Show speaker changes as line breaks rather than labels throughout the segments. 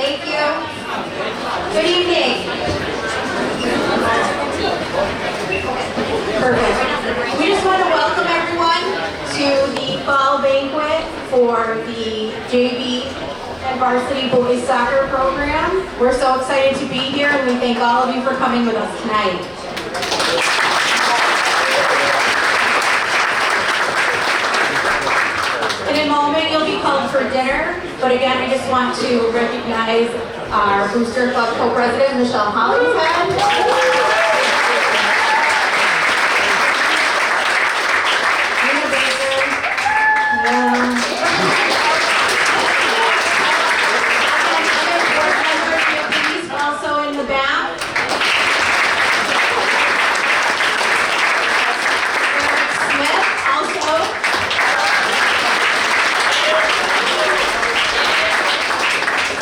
Thank you. Good evening. Perfect. We just want to welcome everyone to the fall banquet for the JV and Varsity Boys Soccer Program. We're so excited to be here, and we thank all of you for coming with us tonight. In a moment, you'll be called for dinner, but again, I just want to recognize our Booster Club co-president, Michelle Hollingshead. Also in the back. Smith, also.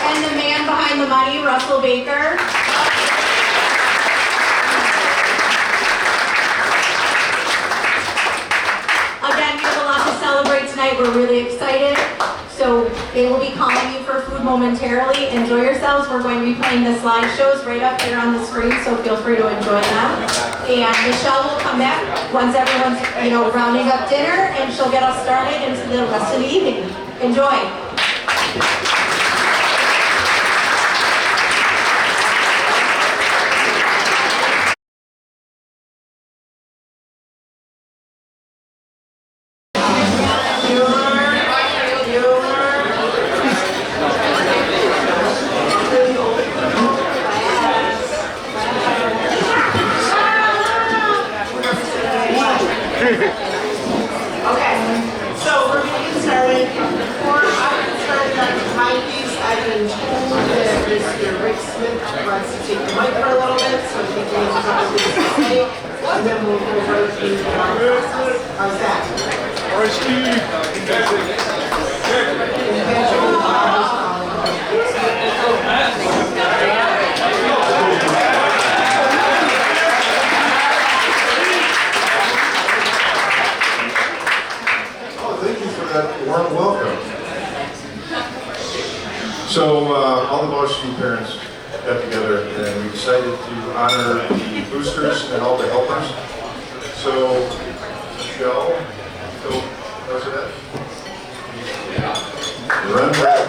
And the man behind the money, Russell Baker. Again, we have a lot to celebrate tonight. We're really excited. So they will be calling you for food momentarily. Enjoy yourselves. We're going to be playing the slideshows right up there on the screen, so feel free to enjoy them. And Michelle will come back once everyone's, rounding up dinner, and she'll get us started into the rest of the evening. Enjoy.
And then we'll go right through the process. How's that?
Oh, thank you for that warm welcome. So all the Varsity parents got together and we decided to honor the boosters and all the helpers. So, Michelle, co-president, run back.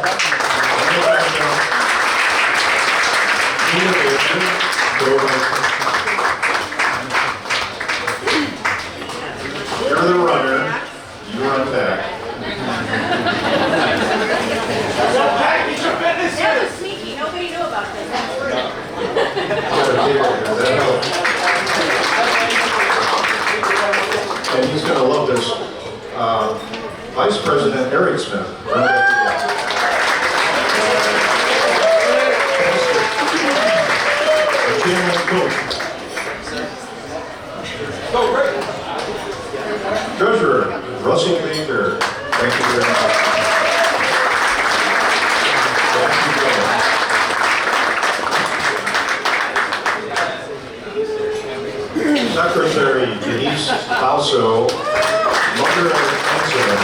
You're the runner, you run back.
That was sneaky. Nobody knew about this. That's great.
And he's going to love this. Vice President Eric Smith. Treasurer Russell Baker. Thank you very much. Secretary Denise Balso, mother of Anson.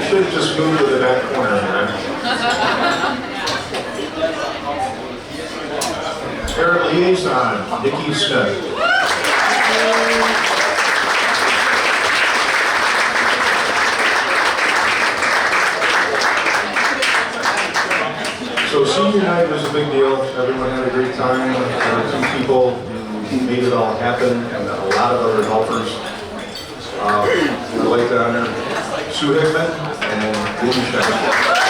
Should have just moved to the back corner. Parent Liaison, Nikki Smith. So senior night was a big deal. Everyone had a great time. There were 2 people who made it all happen, and a lot of other helpers. I'd like to honor Sue Hickman and Lynn Shepherd.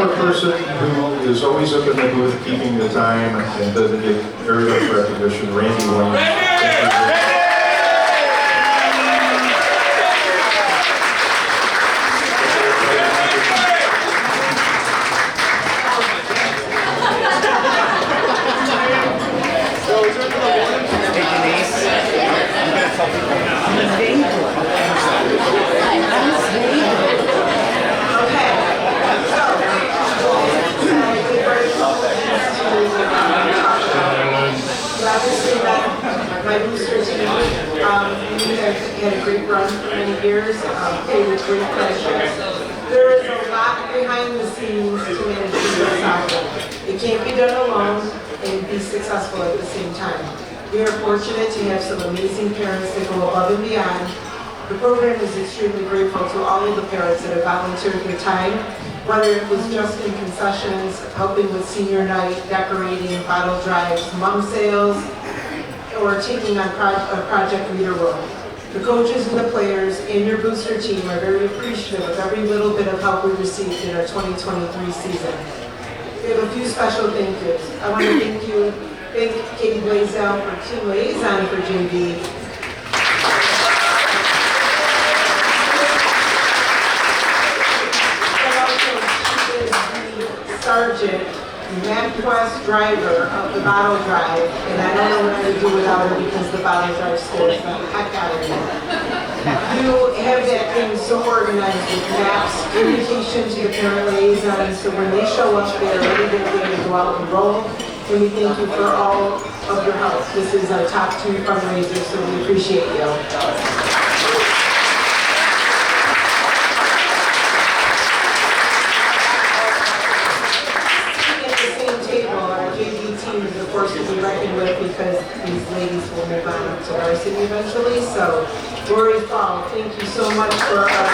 Person who is always up in the booth keeping the time and doesn't get very much recognition, Randy Wayne.
behind the scenes to manage youth soccer. It can't be done alone and be successful at the same time. We are fortunate to have some amazing parents that go above and beyond. The program is extremely grateful to all of the parents that have volunteered their time, whether it was just in concessions, helping with senior night, decorating, bottle drives, mum sales, or taking on a project leader role. The coaches and the players and your booster team are very appreciative of every little bit of help we received in our 2023 season. We have a few special thank yous. I want to thank Katie Blaisdell for team liaison for JV. And also, she is the sergeant, MapQuest driver of the bottle drive, and I don't know what I would do without her because the bottle drive scares the heck out of me. You have that thing so organized with maps, communication to the parent liaison, so when they show up, they're ready to go out and roll. And we thank you for all of your help. This is our top 2 fundraisers, so we appreciate you. Sitting at the same table, our JV team is of course to be reckoned with because these ladies will move on to Varsity eventually. So, Lori Fall, thank you so much for our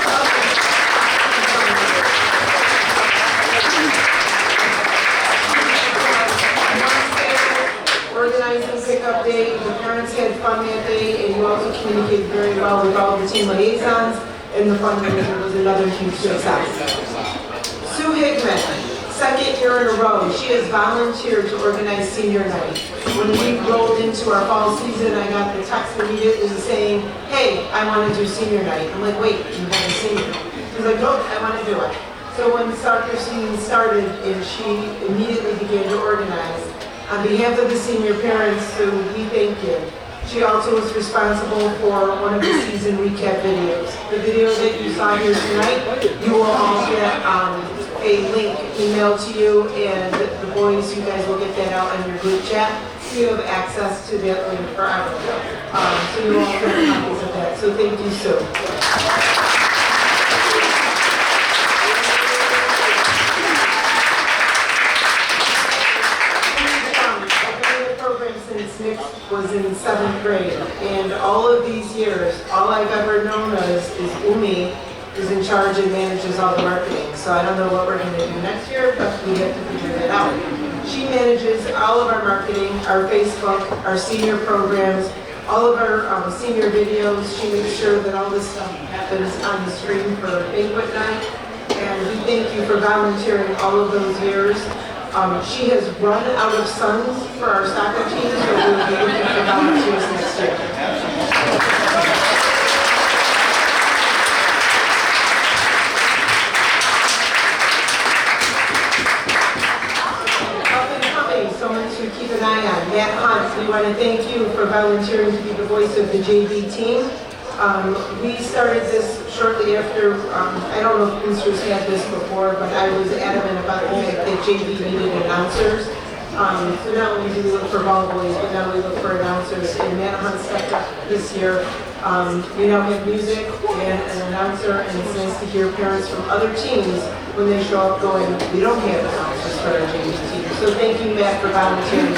organizing pickup day. The parents had fun that day, and you also communicated very well with all the team liaisons, and the fundraiser was another huge success. Sue Hickman, 2nd year in a row, she has volunteered to organize senior night. When we rolled into our fall season, I got the text immediately saying, hey, I want to do senior night. I'm like, wait, you have a senior? She's like, nope, I want to do it. So when soccer season started, and she immediately began to organize, on behalf of the senior parents, Sue, we thank you. She also was responsible for one of the season recap videos. The video that you saw here tonight, you will all get a link emailed to you, and the boys, you guys will get that out in your group chat. So you have access to that link forever. So you all get copies of that. So thank you, Sue. Nick was in 7th grade, and all of these years, all I've ever known is Umi is in charge and manages all the marketing. So I don't know what we're going to do next year, but we have to figure that out. She manages all of our marketing, our Facebook, our senior programs, all of our senior videos. She makes sure that all this stuff happens on the screen for banquet night. And we thank you for volunteering all of those years. She has run out of sons for our soccer team, so we'll be looking for volunteers next year. Up and coming, someone to keep an eye on. Matt Hunt, we want to thank you for volunteering to be the voice of the JV team. We started this shortly after, I don't know if boosters had this before, but I was adamant about the fact that JV needed announcers. So not only do we look for ball boys, but now we look for announcers. And Matt Hunt stepped up this year. We now have music and an announcer, and it's nice to hear parents from other teams when they show up going, we don't have announcers for our JV team. So thank you, Matt, for volunteering.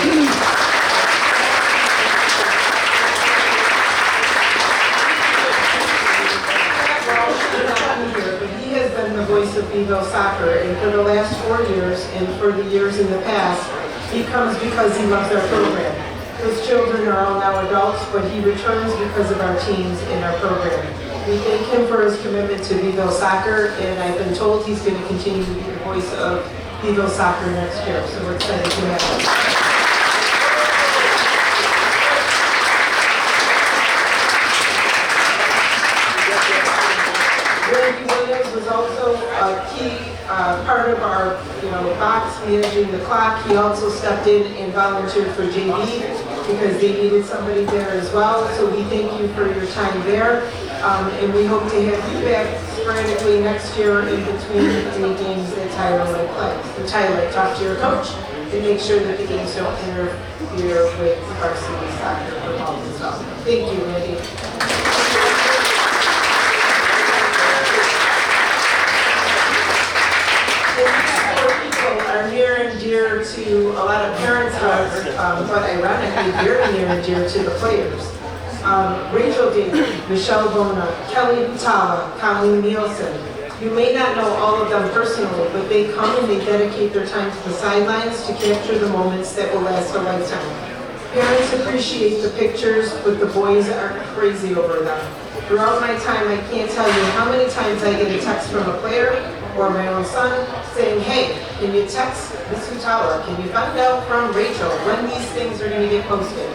The voice of Beville soccer, and for the last 4 years and for the years in the past, he comes because he loves our program. His children are all now adults, but he returns because of our teams and our program. We thank him for his commitment to Beville soccer, and I've been told he's going to continue to be the voice of Beville soccer next year, so we're excited to have him. Was also a key part of our, box managing the clock. He also stepped in and volunteered for JV because they needed somebody there as well. So we thank you for your time there, and we hope to have you back sporadically next year in between any games that Tyler plays. So Tyler, talk to your coach and make sure that the games don't interfere with varsity soccer for Baldwinsville. Thank you, Randy. to a lot of parents' hearts, but ironically very near and dear to the players. Rachel David, Michelle Bona, Kelly Vitala, Colleen Nielsen. You may not know all of them personally, but they come and they dedicate their time to the sidelines to capture the moments that will last a lifetime. Parents appreciate the pictures, but the boys are crazy over them. Throughout my time, I can't tell you how many times I get a text from a player or my own son saying, hey, can you text Ms. Vitala? Can you find out from Rachel when these things are going to get posted?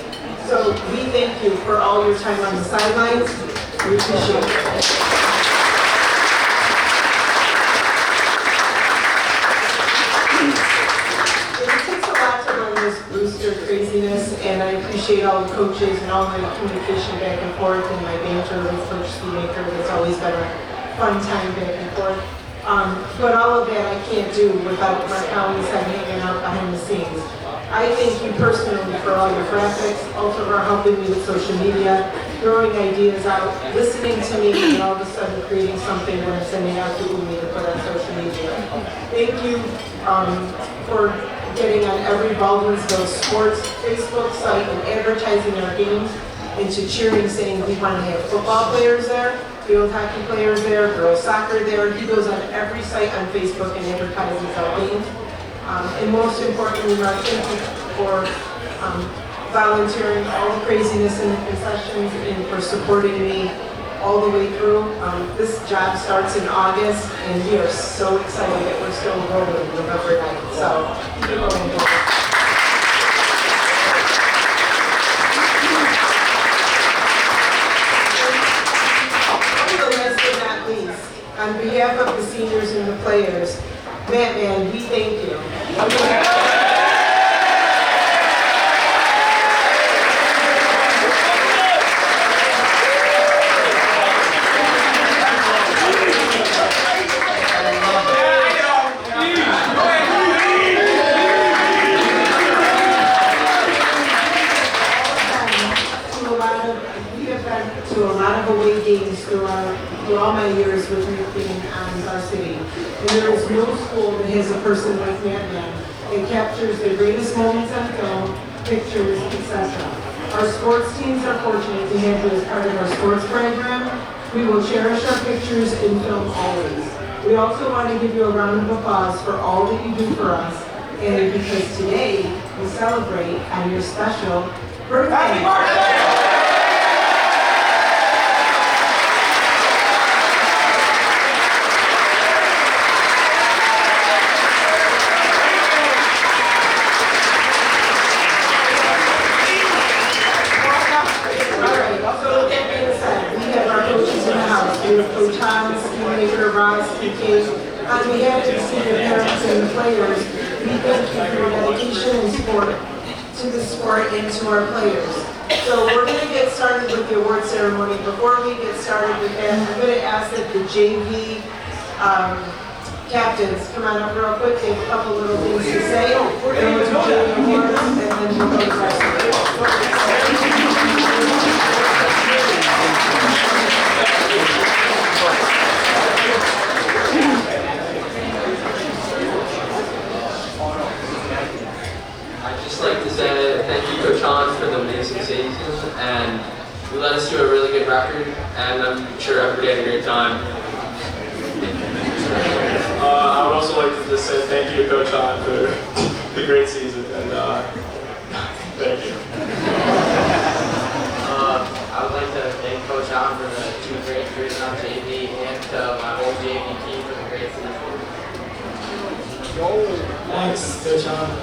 So we thank you for all your time on the sidelines. We appreciate it. Booster craziness, and I appreciate all the coaches and all my communication back and forth and my banter with Coach Steemaker. It's always been a fun time back and forth. But all of that I can't do without Mark Collins hanging out behind the scenes. I thank you personally for all your graphics, also for helping me with social media, throwing ideas out, listening to me, and all of a sudden creating something when I'm sending out to me to put on social media. Thank you for getting on every Baldwinsville sports Facebook site and advertising our games, and to cheering, saying we want to have football players there, field hockey players there, girls soccer there. He goes on every site on Facebook and advertises our games. And most importantly, Mark, thank you for volunteering all the craziness in the concessions and for supporting me all the way through. This job starts in August, and we are so excited that we're still rolling November 9th. So keep it going, guys. Last but not least, on behalf of the seniors and the players, Matt, we thank you. To a lot of away games through all my years with me being on Varsity. And there is no school that has a person like Matt. It captures the greatest moments on film, pictures, etc. Our sports teams are fortunate to have you as part of our sports program. We will cherish our pictures and film always. We also want to give you a round of applause for all that you do for us, and because today we celebrate on your special birthday. Happy birthday! Coach Hans, Steemaker, Ross, PK. On behalf of the senior parents and the players, we thank you for your dedication and support to the sport and to our players. So we're going to get started with the award ceremony. Before we get started with that, I'm going to ask that the JV captains come on up real quick. They have a couple little things to say. We're going to do JV awards, and then we'll go to Varsity.
I'd just like to say thank you, Coach Hans, for the amazing season, and you let us do a really good record, and I'm sure everybody had a great time.
I would also like to just say thank you to Coach Hans for the great season, and thank you.
I would like to thank Coach Hans for the 2 great years on JV, and to my whole JV team for the great season.
Thanks, Coach Hans.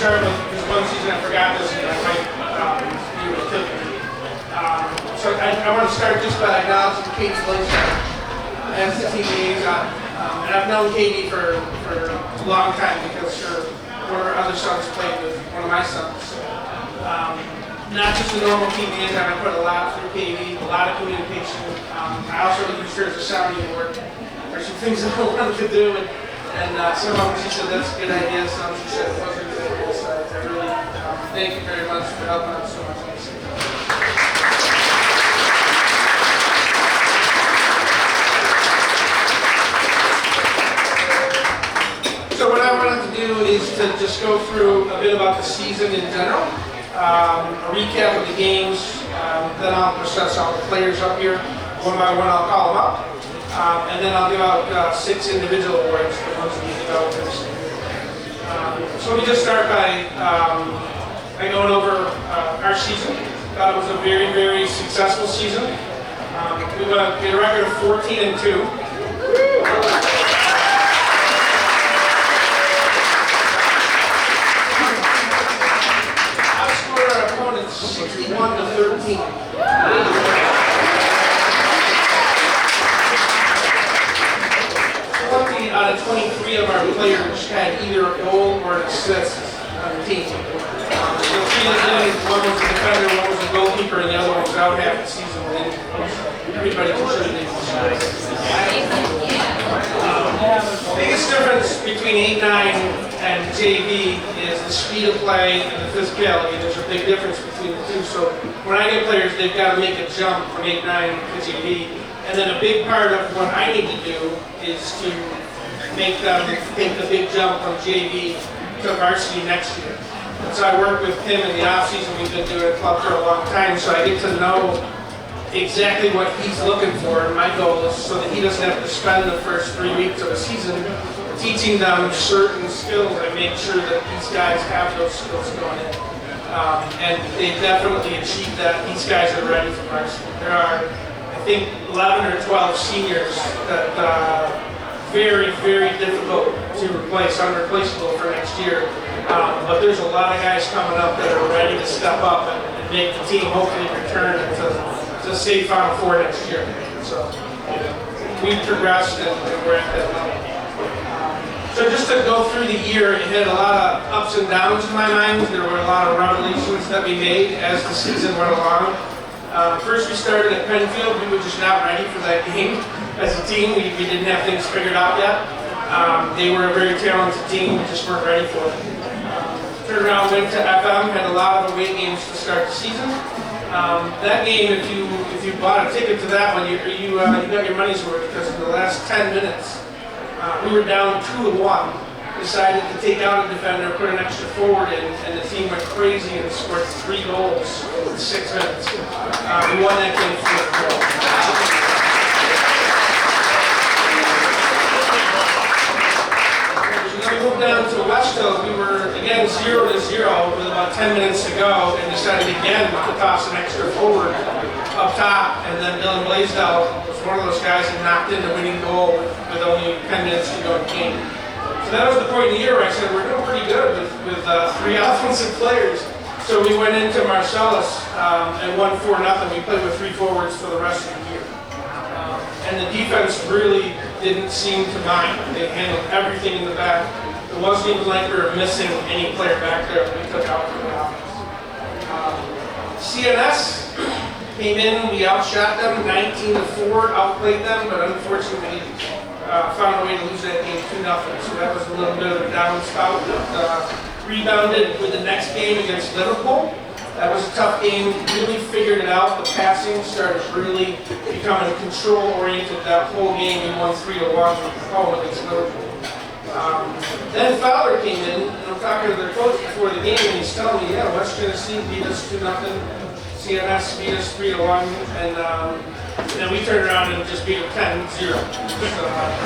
start with, because one season I forgot this, and I might be able to kill me. So I want to start just by acknowledging Katie Baldwinsville as the team liaison. And I've known Katie for a long time because one of her other sons played with one of my sons. Not just a normal team liaison, I put a lot through Katie, a lot of communication. I also used her as a sounding board. There's some things that I wanted to do, and some of them she said that's a good idea, some she said it wasn't a good idea. So I really thank you very much for helping out so much. So what I wanted to do is to just go through a bit about the season in general, a recap of the games, then I'll process all the players up here. One by one I'll call them up, and then I'll give out 6 individual awards for ones that you developed for this year. So let me just start by going over our season. Thought it was a very, very successful season. We had a record of 14-2. Outscored our opponents 61-13. 20 out of 23 of our players had either a goal or an assist on the team. The 3 that did, one was a defender, one was a goalkeeper, and the other one was out half the season. Everybody contributed. Biggest difference between 8-9 and JV is the speed of play and the physicality. There's a big difference between the two. So when I get players, they've got to make a jump from 8-9 to JV. And then a big part of what I need to do is to make them take the big jump from JV to varsity next year. And so I work with him in the off season. We've been doing a club for a long time, so I get to know exactly what he's looking for. And my goal is so that he doesn't have to spend the first 3 weeks of the season teaching them certain skills and make sure that these guys have those skills going in. And they definitely achieved that. These guys are ready for varsity. There are, I think, 11 or 12 seniors that very, very difficult to replace, unreplaceable for next year. But there's a lot of guys coming up that are ready to step up and make the team hopefully return to say Final Four next year. So we've progressed and we're at that level. So just to go through the year, it had a lot of ups and downs in my mind. There were a lot of revelations that we made as the season went along. First we started at Penfield. We were just not ready for that game as a team. We didn't have things figured out yet. They were a very talented team. We just weren't ready for it. Turned around, went to FM, had a lot of away games to start the season. That game, if you bought a ticket to that one, you got your money's worth because in the last 10 minutes, we were down 2-1. Decided to take out a defender, put an extra forward in, and the team went crazy and scored 3 goals in 6 minutes. We won that game 4-4. We moved down to Westfield. We were again 0-0 with about 10 minutes to go, and decided again to toss an extra forward up top. And then Dylan Blaisdell was one of those guys that knocked in the winning goal with only 10 minutes to go in the game. So that was the point in the year where I said we're doing pretty good with 3 offensive players. So we went into Marcellus and won 4-0. We played with 3 forwards for the rest of the year. And the defense really didn't seem to mind. They handled everything in the back. It wasn't even like we were missing any player back there that we took out from the offense. CNS came in, we outshot them 19-4, outplayed them, but unfortunately found a way to lose that game 2-0. So that was a little bit of a downspout. Rebounded with the next game against Liverpool. That was a tough game, really figured it out. The passing started really becoming control-oriented that whole game. We won 3-1 home against Liverpool. Then Fowler came in, and I'm talking to their coach before the game, and he's telling me, yeah, West Tennessee beat us 2-0, CNS beat us 3-1, and then we turned around and just beat them 10-0. So,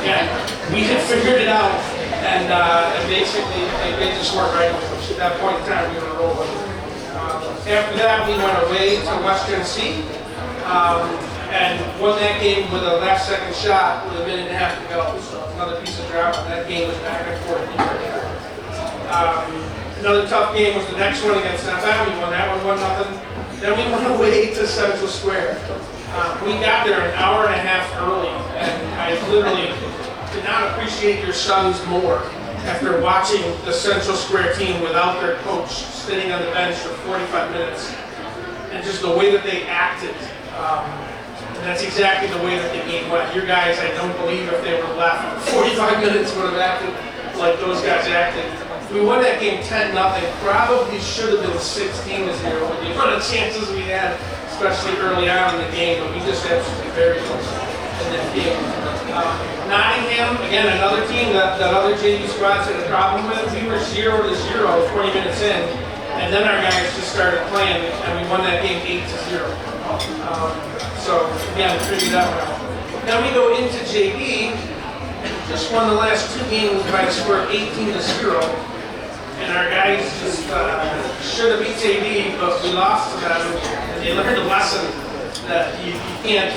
yeah, we had figured it out, and basically they just weren't ready with us. At that point in time, we were rolling. After that, we went away to West Tennessee and won that game with a last-second shot with 1.5 minutes to go. So another piece of drama. That game was back and forth. Another tough game was the next one against FM. We won that one 1-0. Then we went away to Central Square. We got there an hour and a half early, and I literally did not appreciate your sons more after watching the Central Square team without their coach sitting on the bench for 45 minutes, and just the way that they acted. And that's exactly the way that the game went. Your guys, I don't believe if they were left 45 minutes would have acted like those guys acted. We won that game 10-0. Probably should have been 16-0 with the amount of chances we had, especially early on in the game, but we just absolutely buried them in that game. Nottingham, again, another team that other JV squads had a problem with. We were 0-0 20 minutes in, and then our guys just started playing, and we won that game 8-0. So again, figured that one out. Then we go into JV, just won the last 2 games by the score of 18-0. And our guys just should have beat JV, but we lost to them. And they learned a lesson that you can't,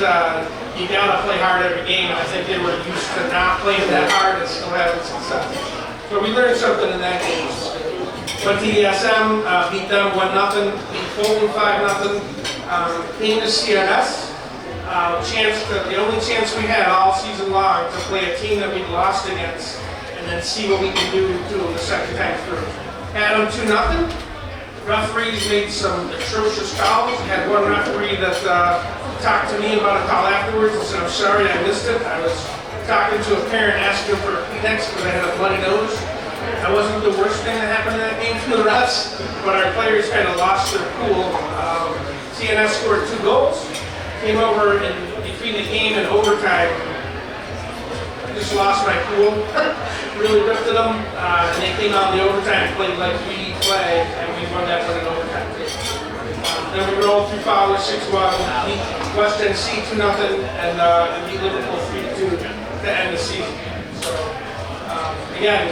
you gotta play hard every game. And I think they were used to not playing that hard and still having success. So we learned something in that game. Went to ESM, beat them 1-0, beat Fulton 5-0. Came to CNS. The only chance we had all season long to play a team that we'd lost against, and then see what we can do to them the second time through. Had them 2-0. Referees made some atrocious calls. Had one referee that talked to me about a call afterwards and said, "I'm sorry, I missed it. I was talking to a parent asking for a Kleenex because I had a bloody nose." That wasn't the worst thing that happened in that game for the refs, but our players kind of lost their cool. CNS scored 2 goals. Came over in between the game and overtime. Just lost my cool. Really ripped at them. And they came out in the overtime, played like we play, and we won that one in overtime. Then we rolled through Fowler 6-1, beat West NC 2-0, and beat Liverpool 3-2 to end the season. So again,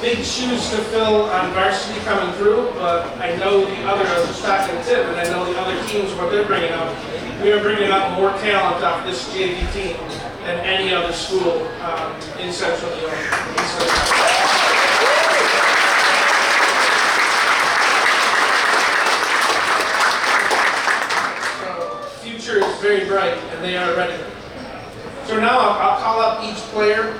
big shoes to fill on Varsity coming through, but I know I was just talking to Tim, and I know the other teams, what they're bringing up. We are bringing up more talent off this JV team than any other school in Central New York. So, future is very bright, and they are ready. So now I'll call up each player.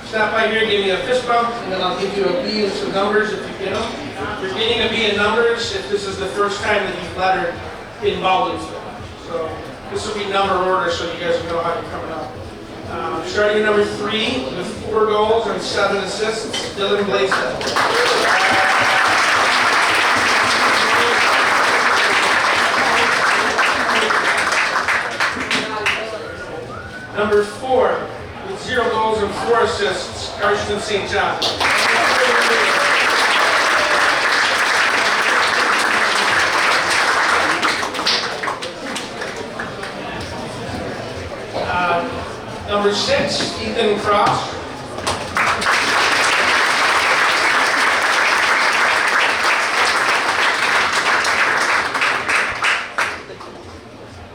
Stop by here, give me a fist bump, and then I'll give you a B and some numbers if you get them. You're getting a B in numbers if this is the first time that you've lettered in Baldwinsville. So this will be number order so you guys know how you're coming up. Starting at number 3 with 4 goals and 7 assists, Dylan Blaisdell. Number 4. 0 goals and 4 assists, Karsten St. John. Number 6, Ethan Cross.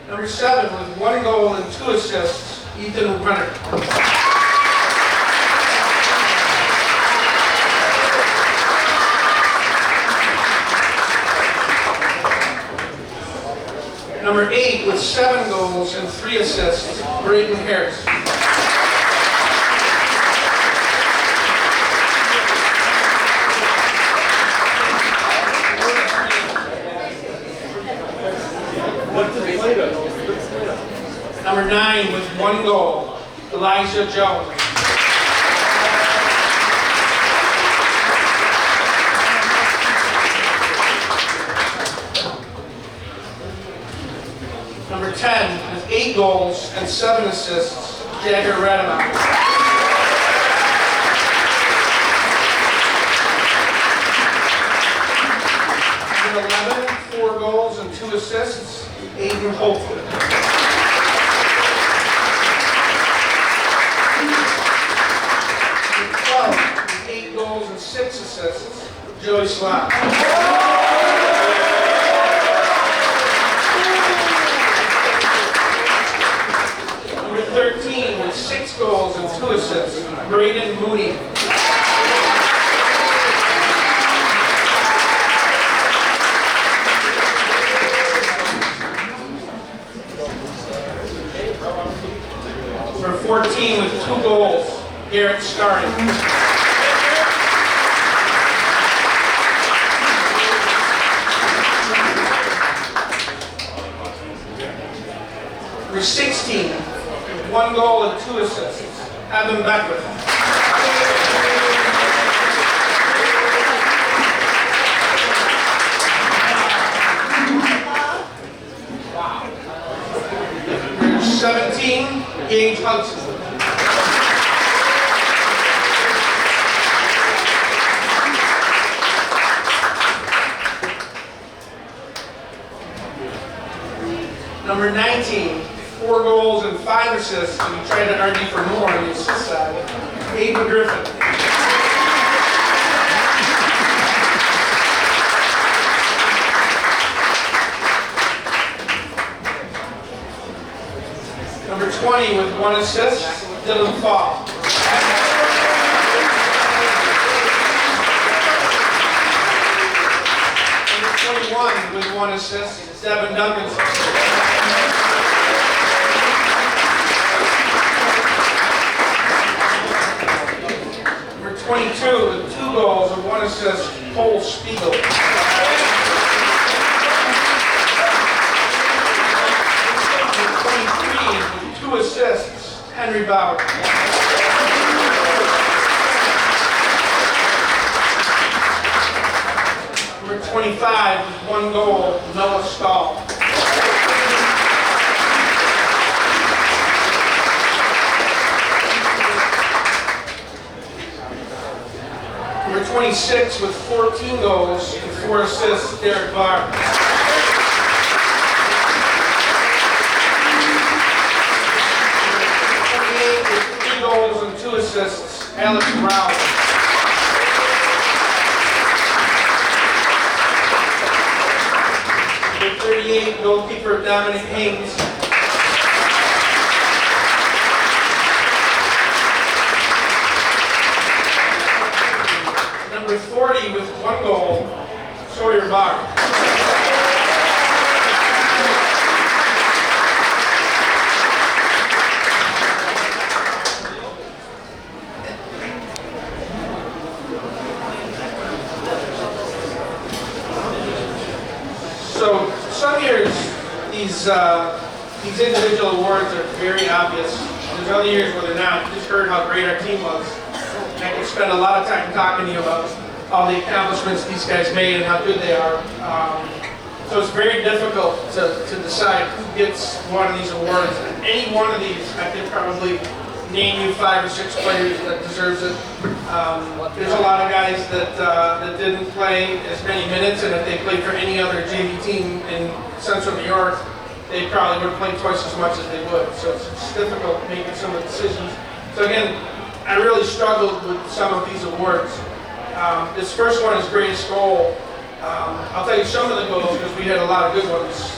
Number 7 with 1 goal and 2 assists, Ethan Renner. Number 8 with 7 goals and 3 assists, Braden Harris. Number 9 with 1 goal, Elijah Jones. Number 10 with 8 goals and 7 assists, Jagger Rademacher. Number 11, 4 goals and 2 assists, Aiden Holford. Number 12 with 8 goals and 6 assists, Joey Slott. Number 13 with 6 goals and 2 assists, Braden Mooney. Number 14 with 2 goals, Garrett Starring. Number 16 with 1 goal and 2 assists, Evan Beckwith. Number 17, Gage Hudson. Number 19, 4 goals and 5 assists, and we tried to argue for more on the assist side, Aiden Griffin. Number 20 with 1 assist, Dylan Fall. Number 21 with 1 assist, Devin Duncan. Number 22 with 2 goals and 1 assist, Cole Spiegel. With 2 assists, Henry Bauer. Number 25 with 1 goal, Noah Stahl. Number 26 with 14 goals and 4 assists, Derek Barr. Goals and 2 assists, Alex Brown. Number 38, goalkeeper Dominic Haynes. Number 40 with 1 goal, Sawyer Barr. So some years these individual awards are very obvious. There's other years where they're not. You just heard how great our team was. And I could spend a lot of time talking to you about all the accomplishments these guys made and how good they are. So it's very difficult to decide who gets one of these awards. And any one of these, I could probably name you 5 or 6 players that deserves it. There's a lot of guys that didn't play as many minutes, and if they played for any other JV team in Central New York, they probably would have played twice as much as they would. So it's difficult making some of the decisions. So again, I really struggled with some of these awards. This first one is greatest goal. I'll tell you some of the goals because we had a lot of good ones.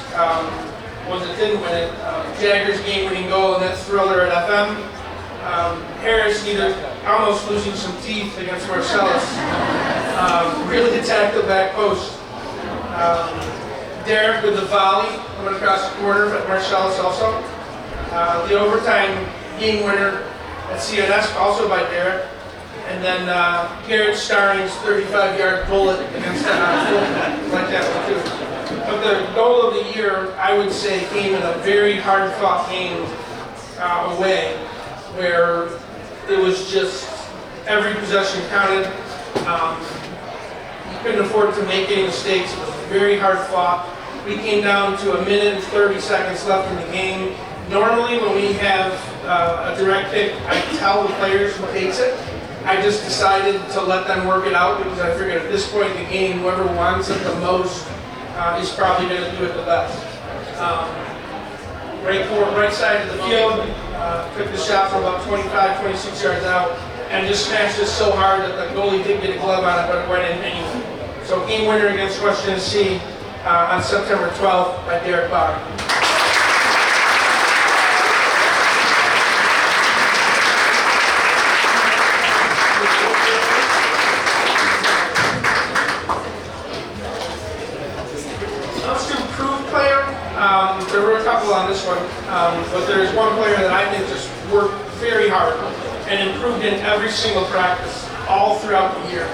Ones that didn't win it. Jagger's game-winning goal and that thriller at FM. Harris almost losing some teeth against Marcellus. Really attacked the back post. Derek with the volley coming across the corner at Marcellus also. The overtime game winner at CNS also by Derek. And then Garrett Starring's 35-yard bullet against that like that one too. But the goal of the year, I would say, came in a very hard-fought game away, where it was just every possession counted. You couldn't afford to make any mistakes. It was very hard fought. We came down to 1 minute and 30 seconds left in the game. Normally when we have a direct pick, I tell the players who takes it. I just decided to let them work it out because I figured at this point in the game, whoever wants it the most is probably going to do it the best. Right side of the field, took the shot from about 25, 26 yards out, and just smashed it so hard that the goalie did get a glove on it, but it went in anyway. So game winner against West Tennessee on September 12th by Derek Bauer. Let's do improved player. There were a couple on this one, but there's one player that I think just worked very hard and improved in every single practice, all throughout the year.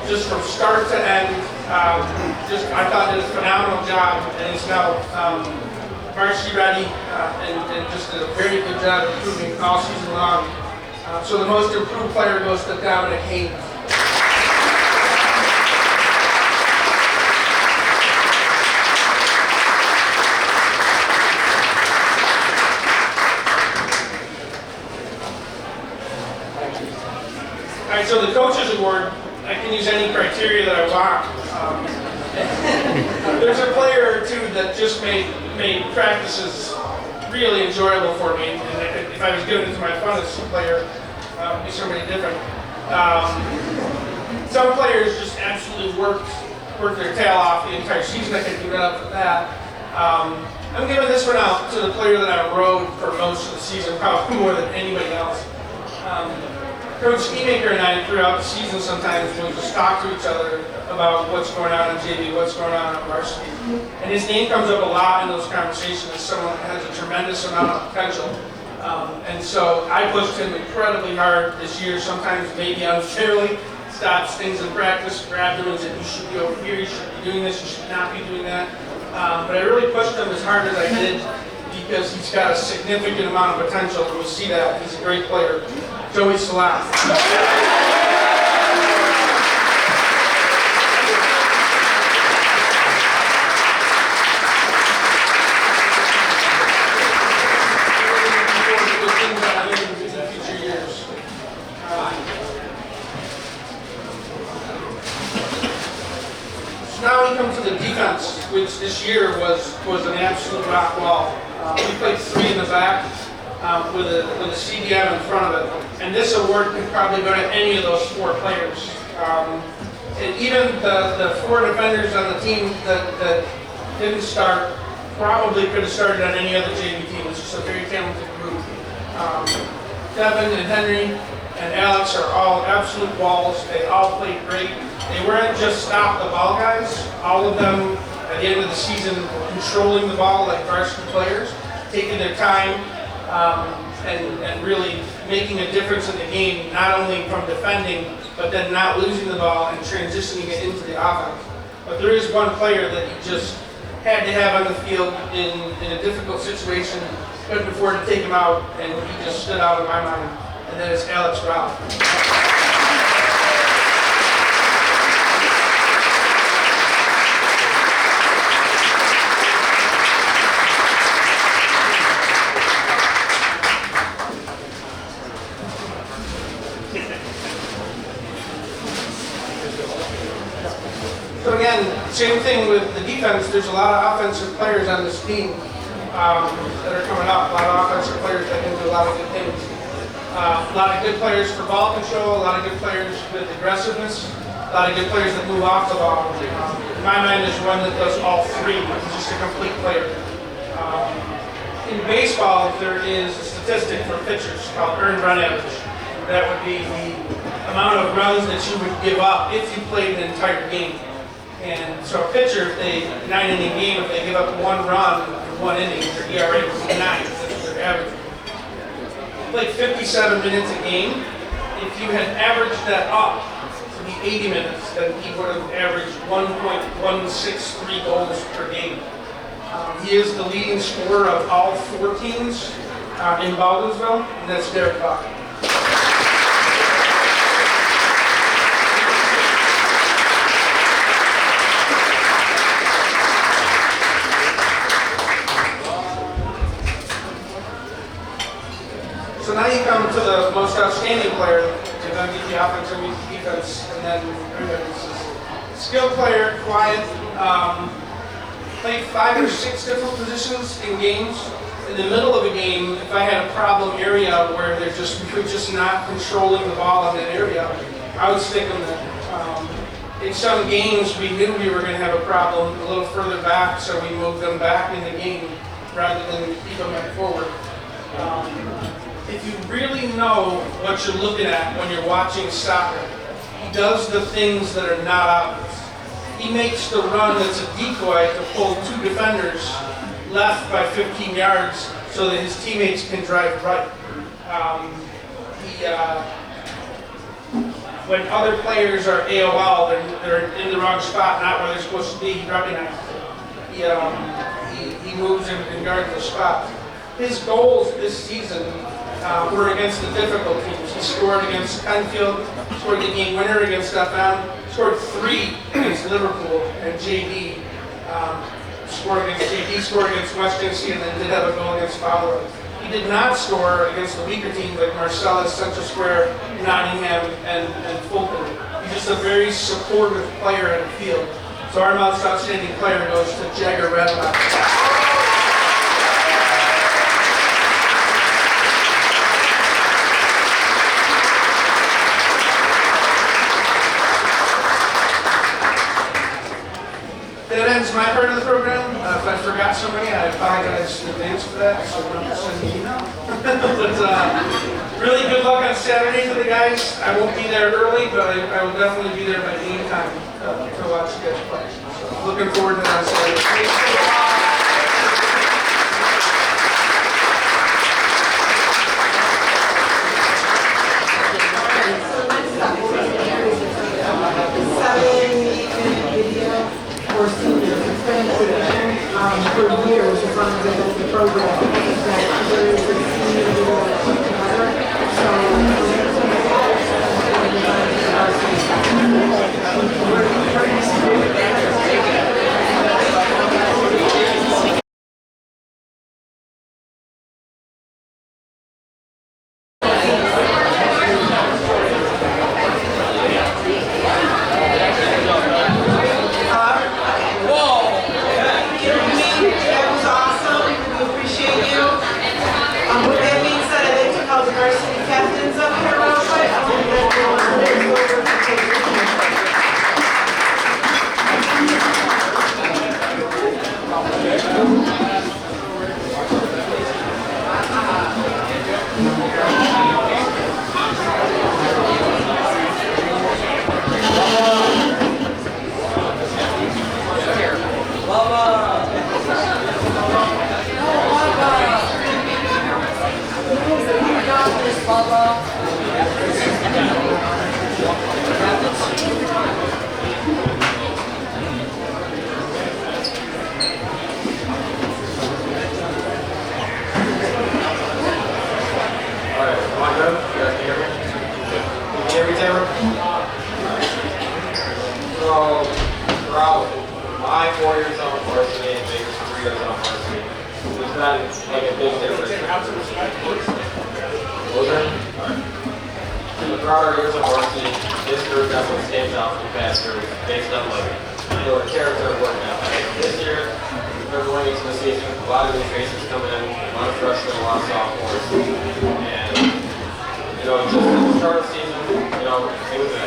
Just from start to end, I thought did a phenomenal job, and he's now varsity ready, and just did a very good job improving all season long. So the most improved player goes to Dominic Haynes. All right, so the Coaches Award, I can use any criteria that I want. There's a player or two that just made practices really enjoyable for me, and if I was giving it to my funnest player, it would be somebody different. Some players just absolutely worked their tail off the entire season. I can do that up for that. I'm giving this one out to the player that I rode for most of the season, probably more than anybody else. Coach Skimaker and I, throughout the season, sometimes we'll just talk to each other about what's going on in JV, what's going on at Varsity. And his name comes up a lot in those conversations as someone that has a tremendous amount of potential. And so I pushed him incredibly hard this year, sometimes maybe unfairly, stops things in practice, grabbed him and said, you should be over here, you should be doing this, you should not be doing that. But I really pushed him as hard as I did because he's got a significant amount of potential, and we see that. He's a great player. Joey Salat. Now we come to the defense, which this year was an absolute rock wall. We played 3 in the back with a CDM in front of it, and this award could probably go to any of those 4 players. And even the 4 defenders on the team that didn't start probably could have started on any other JV team. It's just a very talented group. Devin and Henry and Alex are all absolute walls. They all played great. They weren't just stop the ball guys. All of them, at the end of the season, controlling the ball like varsity players, taking their time, and really making a difference in the game, not only from defending, but then not losing the ball and transitioning it into the offense. But there is one player that you just had to have on the field in a difficult situation, couldn't afford to take him out, and he just stood out in my mind, and that is Alex Ralph. So again, same thing with the defense. There's a lot of offensive players on this team that are coming up. A lot of offensive players that can do a lot of good things. A lot of good players for ball control. A lot of good players with aggressiveness. A lot of good players that move off the ball. In my mind, there's one that does all 3. He's just a complete player. In baseball, there is a statistic for pitchers called earned run average. That would be the amount of runs that you would give up if you played an entire game. And so a pitcher, if they 9-inning game, if they give up 1 run in 1 inning, their ERA would be 9. That's their average. You played 57 minutes a game. If you had averaged that up to be 80 minutes, then he would have averaged 1.163 goals per game. He is the leading scorer of all 4 teams in Baldwinsville, and that's Derek Buck. So now you come to the most outstanding player, and then the offense, and the defense, and then skilled player, quiet, played 5 or 6 different positions in games. In the middle of a game, if I had a problem area where we're just not controlling the ball in that area, I would stick them there. In some games, we knew we were going to have a problem a little further back, so we moved them back in the game rather than keep them back forward. If you really know what you're looking at when you're watching soccer, he does the things that are not obvious. He makes the run that's a decoy to pull 2 defenders left by 15 yards so that his teammates can drive right. When other players are AOL, they're in the wrong spot, not where they're supposed to be. He recognizes it. He moves and guards the spot. His goals this season were against the difficult teams. He scored against Penfield, scored the game winner against FM, scored 3 against Liverpool, and JD scored against West Tennessee, and then did have a goal against Fowler. He did not score against the weaker teams like Marcellus, Central Square, Nottingham, and Fulton. He's just a very supportive player in the field. So our most outstanding player goes to Jagger Radloff. That ends my part of the program. If I forgot somebody, I apologize in advance for that, so don't send me an email. But really good luck on Saturday for the guys. I won't be there early, but I will definitely be there by game time to watch you guys play. So looking forward to that on Saturday.
For seniors, it's been a tradition for years as long as I've been in the program that there is a senior video that put together. With that being said, I'd like to call the varsity captains up here real quick. I'm going to go on their shoulder to take pictures.
So, throughout my 4 years on varsity and Baker's 3 years on varsity, there's been like a big difference. Was there? Alright. So throughout our years on varsity, this group definitely stands out from past years based on like the character of working out. This year, we're going into the season, a lot of new faces coming in, a lot of freshmen, a lot of sophomores, and just at the start of the season, it was a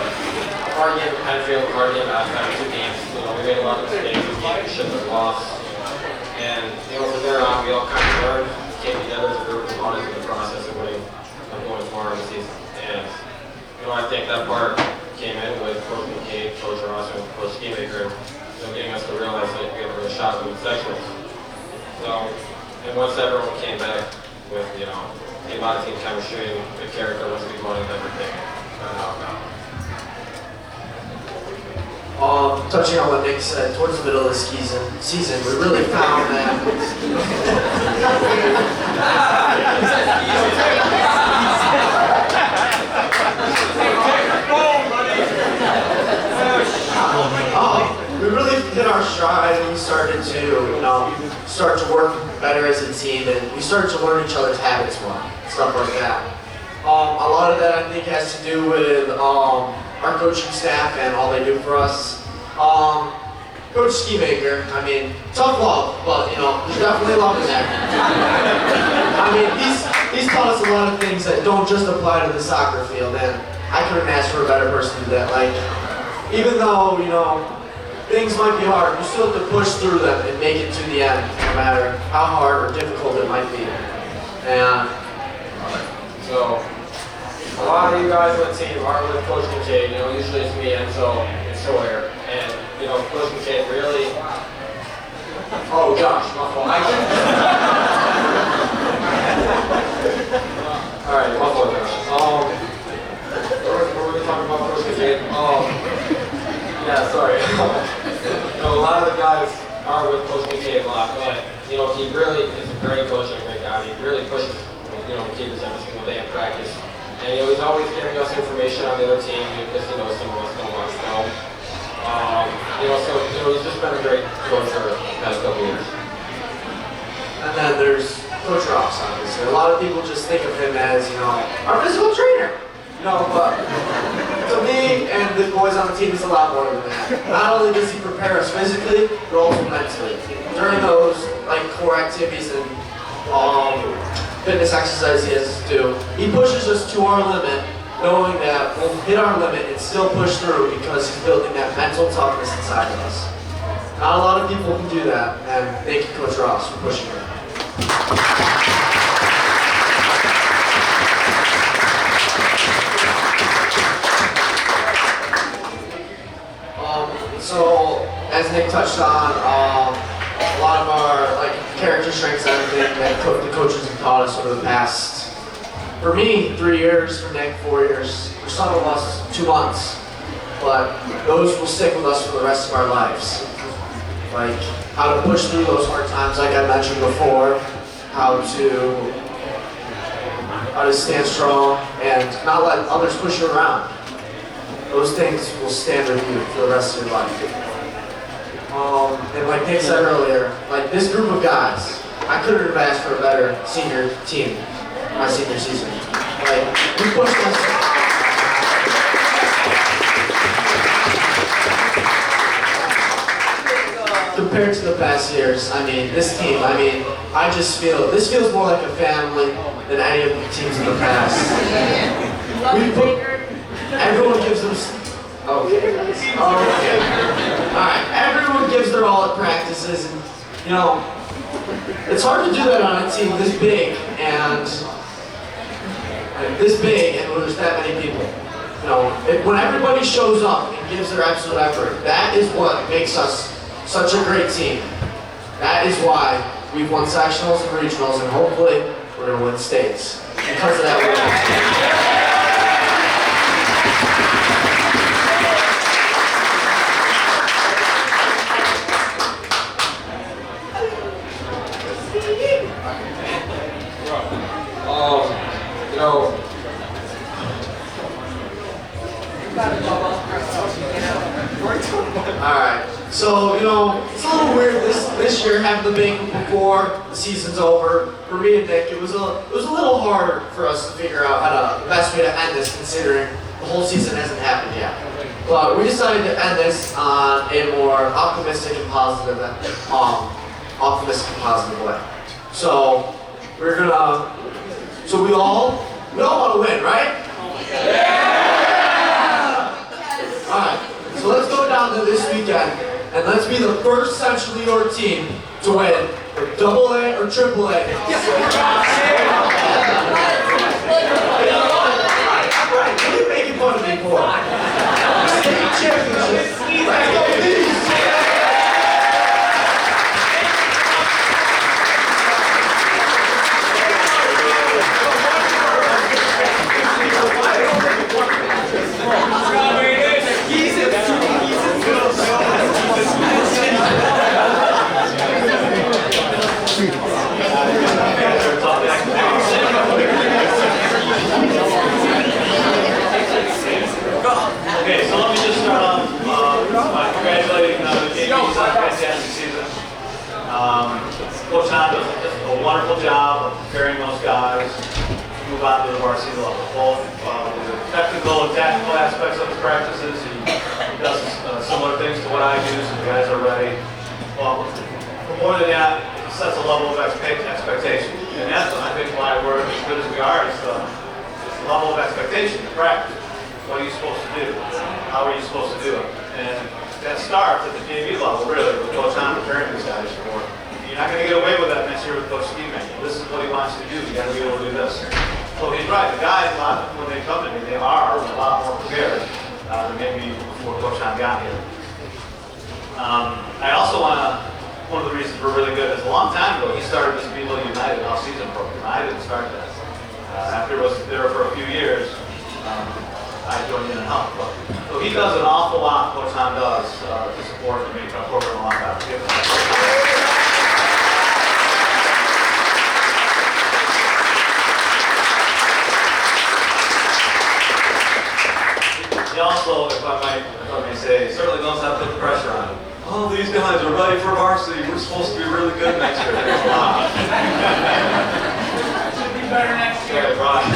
hard game at Penfield, hard game at Aspen, 2 games. We made a lot of mistakes, we should have lost. And, from there on, we all kind of learned, came together as a group, and bought into the process of winning, going far in the season. And, I think that part came in with Coach McCabe, Coach Ross, and Coach Schemaker, getting us to realize that we have a real shot with sections. So, and once everyone came back with, a lot of team chemistry and the character, once we wanted everything.
Touching on what Nick said, towards the middle of the season, we really found that. We really hit our stride and we started to, start to work better as a team, and we started to learn each other's habits more, stuff like that. A lot of that I think has to do with our coaching staff and all they do for us. Coach Schemaker, tough love, but there's definitely love in there. He's taught us a lot of things that don't just apply to the soccer field, and I couldn't ask for a better person to do that. Even though, things might be hard, you still have to push through them and make it to the end, no matter how hard or difficult it might be. And
so, a lot of you guys on the team are with Coach McCabe. Usually it's me, Enzo, and Sawyer. And, Coach McCabe really... Oh, gosh, my fault. Alright, practice. And he's always giving us information on the other team because he knows some of us don't watch film. He's just been a great coach for the past couple years.
And then there's Coach Ross, obviously. A lot of people just think of him as, our physical trainer. But to me and the boys on the team, it's a lot more than that. Not only does he prepare us physically, but also mentally. During those core activities and fitness exercises he has to do, he pushes us to our limit, knowing that we'll hit our limit and still push through because he's building that mental toughness inside of us. Not a lot of people can do that, and thank you, Coach Ross, for pushing it. So, as Nick touched on, a lot of our character strengths and everything that the coaches have taught us over the past, for me, 3 years, for Nick, 4 years, for some of us, 2 months. But those will stick with us for the rest of our lives. Like how to push through those hard times, like I mentioned before, how to stand strong and not let others push you around. Those things will stand with you for the rest of your life. And like Nick said earlier, this group of guys, I couldn't have asked for a better senior team my senior season. We pushed us. Compared to the past years, this team, I just feel, this feels more like a family than any of the teams in the past. Everyone gives them, Alright, everyone gives their all at practices, and, it's hard to do that on a team this big, and when there's that many people. When everybody shows up and gives their absolute effort, that is what makes us such a great team. That is why we've won sectionals and regionals, and hopefully we're going to win states because of that work. Alright, so, it's a little weird this year having the banquet before the season's over. For me and Nick, it was a little hard for us to figure out the best way to end this, considering the whole season hasn't happened yet. But we decided to end this on a more optimistic and positive way. So we all want to win, right? Alright, so let's go down to this weekend, and let's be the first Central New York team to win with AA or AAA. Right, what are you making fun of me for? State championship. Let's go, please.
Okay, so let me just start off by congratulating the team on a fantastic season. Coach Hahn does a wonderful job of preparing those guys to move on to the varsity level, both the technical and tactical aspects of his practices. He does similar things to what I do, so the guys are ready. Well, more than that, it sets a level of expectation. And that's, I think, why we're as good as we are, is the level of expectation to practice. What are you supposed to do? How are you supposed to do it? And that starts at the JV level, really, with Coach Hahn preparing these guys for. You're not going to get away with that next year with Coach Steve. This is what he wants you to do. You got to be able to do this. So he's right. The guys, when they come to me, they are a lot more prepared than maybe before Coach Hahn got here. I also want to. One of the reasons we're really good is a long time ago he started this Below United off-season program. I didn't start that. After I was there for a few years. I joined in and helped. So he does an awful lot, Coach Hahn does, to support and make our program a lot better. he also, if I may say, certainly knows how to put the pressure on. Oh, these guys are ready for varsity. We're supposed to be really good next year.
Should be better next year.
Yeah, right.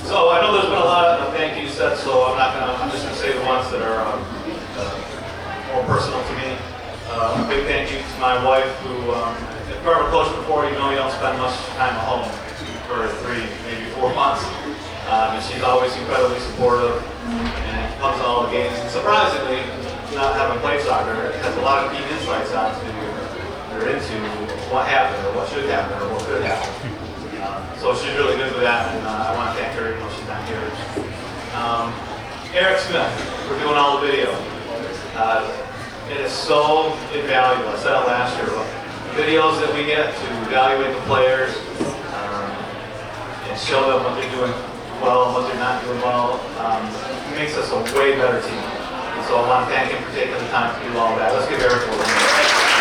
So I know there's been a lot of thank you said, so I'm just gonna say the ones that are more personal to me. A big thank you to my wife, who, if you've ever coached before, you know you don't spend much time at home for 3, maybe 4 months. And she's always incredibly supportive and comes to all the games. And surprisingly, not having played soccer, it has a lot of key insights into what happened or what should happen or what could happen. So she's really good with that, and I want to thank her even though she's not here. Eric Smith for doing all the video. It is so invaluable. I said it last year, but videos that we get to evaluate the players and show them what they're doing well and what they're not doing well makes us a way better team. And so I want to thank him for taking the time to do all that. Let's give Eric a little hand.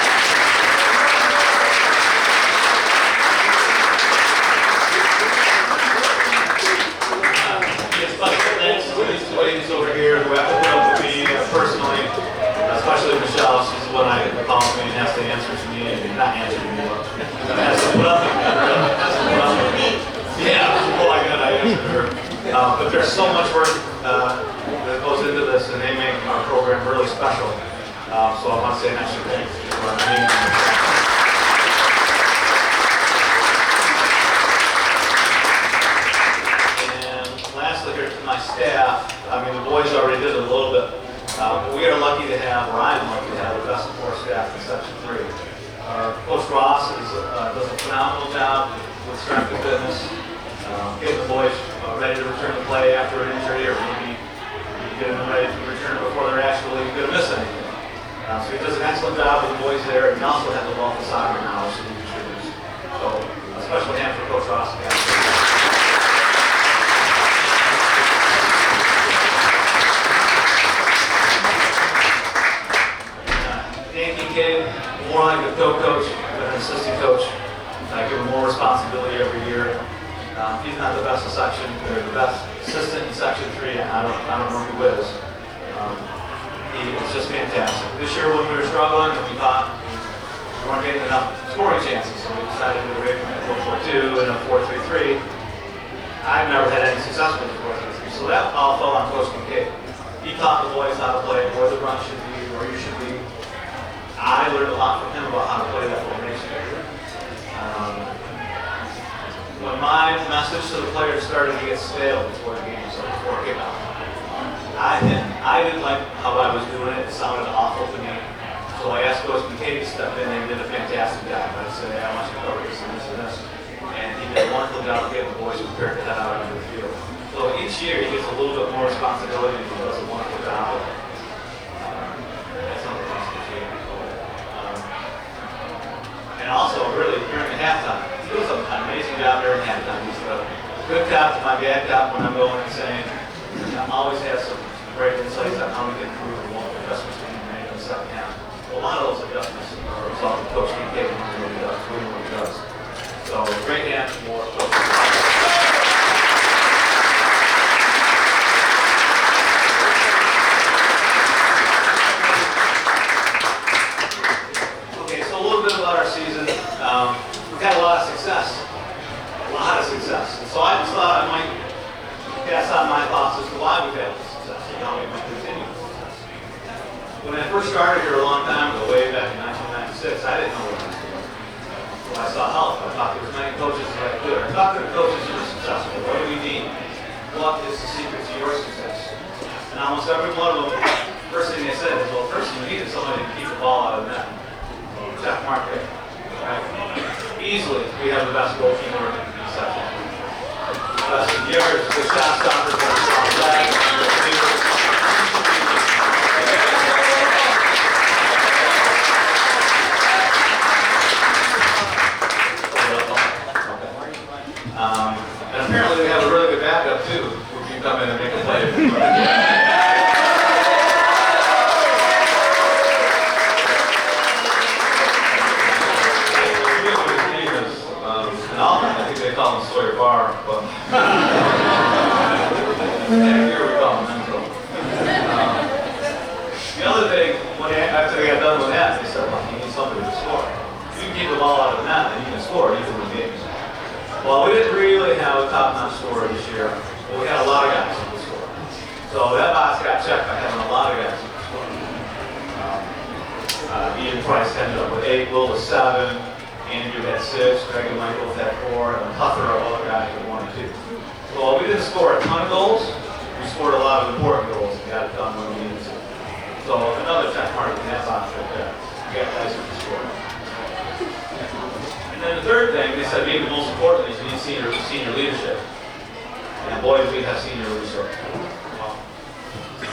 Special thanks to these two ladies over here who have to put up with me personally, especially Michelle. She's the one I calls me and has to answer to me, and not answer to me, but has to put up with me. Yeah, well, I answer her. But there's so much work that goes into this, and they make our program really special. So I want to say an extra thanks to our team. My staff, I mean, the boys already did it a little bit. We are lucky to have, or I'm lucky to have the best support staff in Section 3. Coach Ross does a phenomenal job with strength and fitness, getting the boys ready to return to play after an injury, or maybe getting them ready to return before they're actually going to miss anything. So he does an excellent job with the boys there, and he also has a wealth of soccer knowledge that he contributes. So a special hand for Coach Ross again. More like a co-coach than an assistant coach. I give him more responsibility every year. He's not the best in section, or the best assistant in Section 3, and I don't know who is. He is just fantastic. This year when we were struggling, we thought we weren't getting enough scoring chances, so we decided to go away from a 4-4-2 and a 4-3-3. I've never had any success with the 4-3-3, so that all fell on Coach Kincaid. He taught the boys how to play, where the run should be, where you should be. I learned a lot from him about how to play that formation. When my message to the players started to get stale before the game, so before kickoff, I didn't like how I was doing it. It sounded awful to me. So I asked Coach Kincaid to step in, and he did a fantastic job. I said, hey, I want you to cover this and this and this. And he did a wonderful job of getting the boys prepared to head out onto the field. So each year he gets a little bit more responsibility, and he does a wonderful job of it. That's not the best team. And also, really, during the halftime, he does an amazing job during halftime. He's a good cop to my bad cop when I'm going and saying, always has some great insights on how we can improve and what adjustments we can make in the second half. A lot of those adjustments are a result of Coach Kincaid and what he does. So, great hand for Coach Kincaid. We've had a lot of success. And so I just thought I might pass on my thoughts as to why we've had this success and how we might continue this success. When I first started here a long time ago, way back in 1996, I didn't know what I was doing. So I sought help. I talked to as many coaches as I could. I talked to the coaches who were successful. What do we need? What is the secret to your success? And almost every one of them, first thing they said is, well, first thing we need is somebody to keep the ball out of the net. Check mark there. Right? Easily, we have the best goalkeeper in the section. Best in yards, good shot stoppers, best on flag, and apparently we have a really good backup too, who can come in and make a play. I think they call him Sawyer Bar, but Well, we didn't really have a top-notch scorer this year, but we had a lot of guys who could score. So that box got checked by having a lot of guys who could score. Ian Price ended up with 8, Will with 7, Andrew had 6, Greg and Michael had 4, and a plethora of other guys with 1 and 2. So while we didn't score a ton of goals, we scored a lot of important goals and got it done when we needed to. So another check mark in that box right there. We got guys who could score. And then the third thing, they said maybe the most important is you need senior leadership. And boy, we have senior leadership. Well,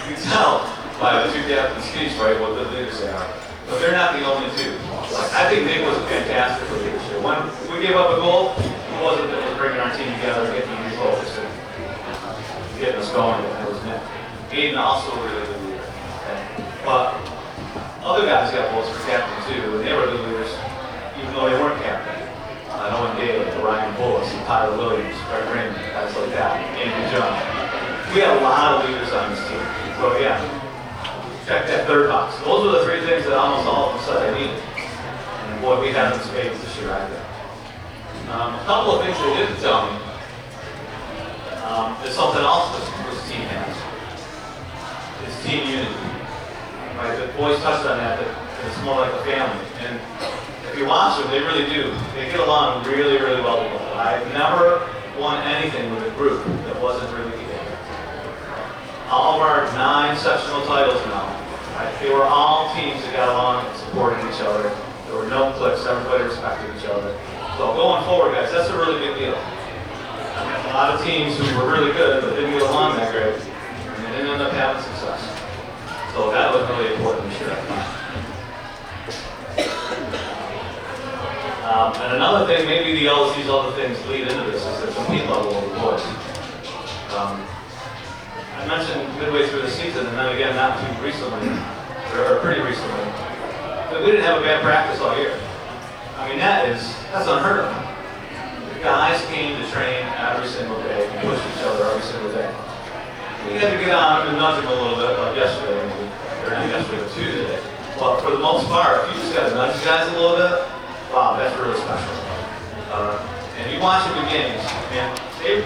you can tell by the 2 captains' speech, right, what good leaders they are. But they're not the only 2. Like, I think Nick was fantastic for leadership. When we gave up a goal, it wasn't that it was bringing our team together and getting refocused and getting us going. That was Nick. Aiden also a really good leader. Okay? But other guys got votes for captain too, and they were good leaders, even though they weren't captain. Owen Daly, Ryan Bullis, Tyler Williams, Greg Raymond, guys like that, Andrew John. We had a lot of leaders on this team. So yeah, check that third box. Those were the 3 things that almost all of them said I needed. And boy, we had them in spades this year, I think. A couple of things they didn't tell me is something else this team has. It's team unity. Right? The boys touched on that it's more like a family. And if you watch them, they really do. They get along really, really well together. I've never won anything with a group that wasn't really together. All of our 9 sectional titles now, right? They were all teams that got along and supported each other. There were no cliques, everybody respected each other. So going forward, guys, that's a really big deal. I mean, a lot of teams who were really good but didn't get along that great, and they didn't end up having success. So that was really important this year, I think. And another thing, maybe these other things lead into this, is the compete level of the boys. I mentioned midway through the season, and then again not too recently, or pretty recently, that we didn't have a bad practice all year. I mean, that's unheard of. The guys came to train every single day and pushed each other every single day. We had to get on and nudge them a little bit, like yesterday, or not yesterday, but Tuesday. But for the most part, if you just got to nudge guys a little bit, wow, that's really special. And you watch them in games, and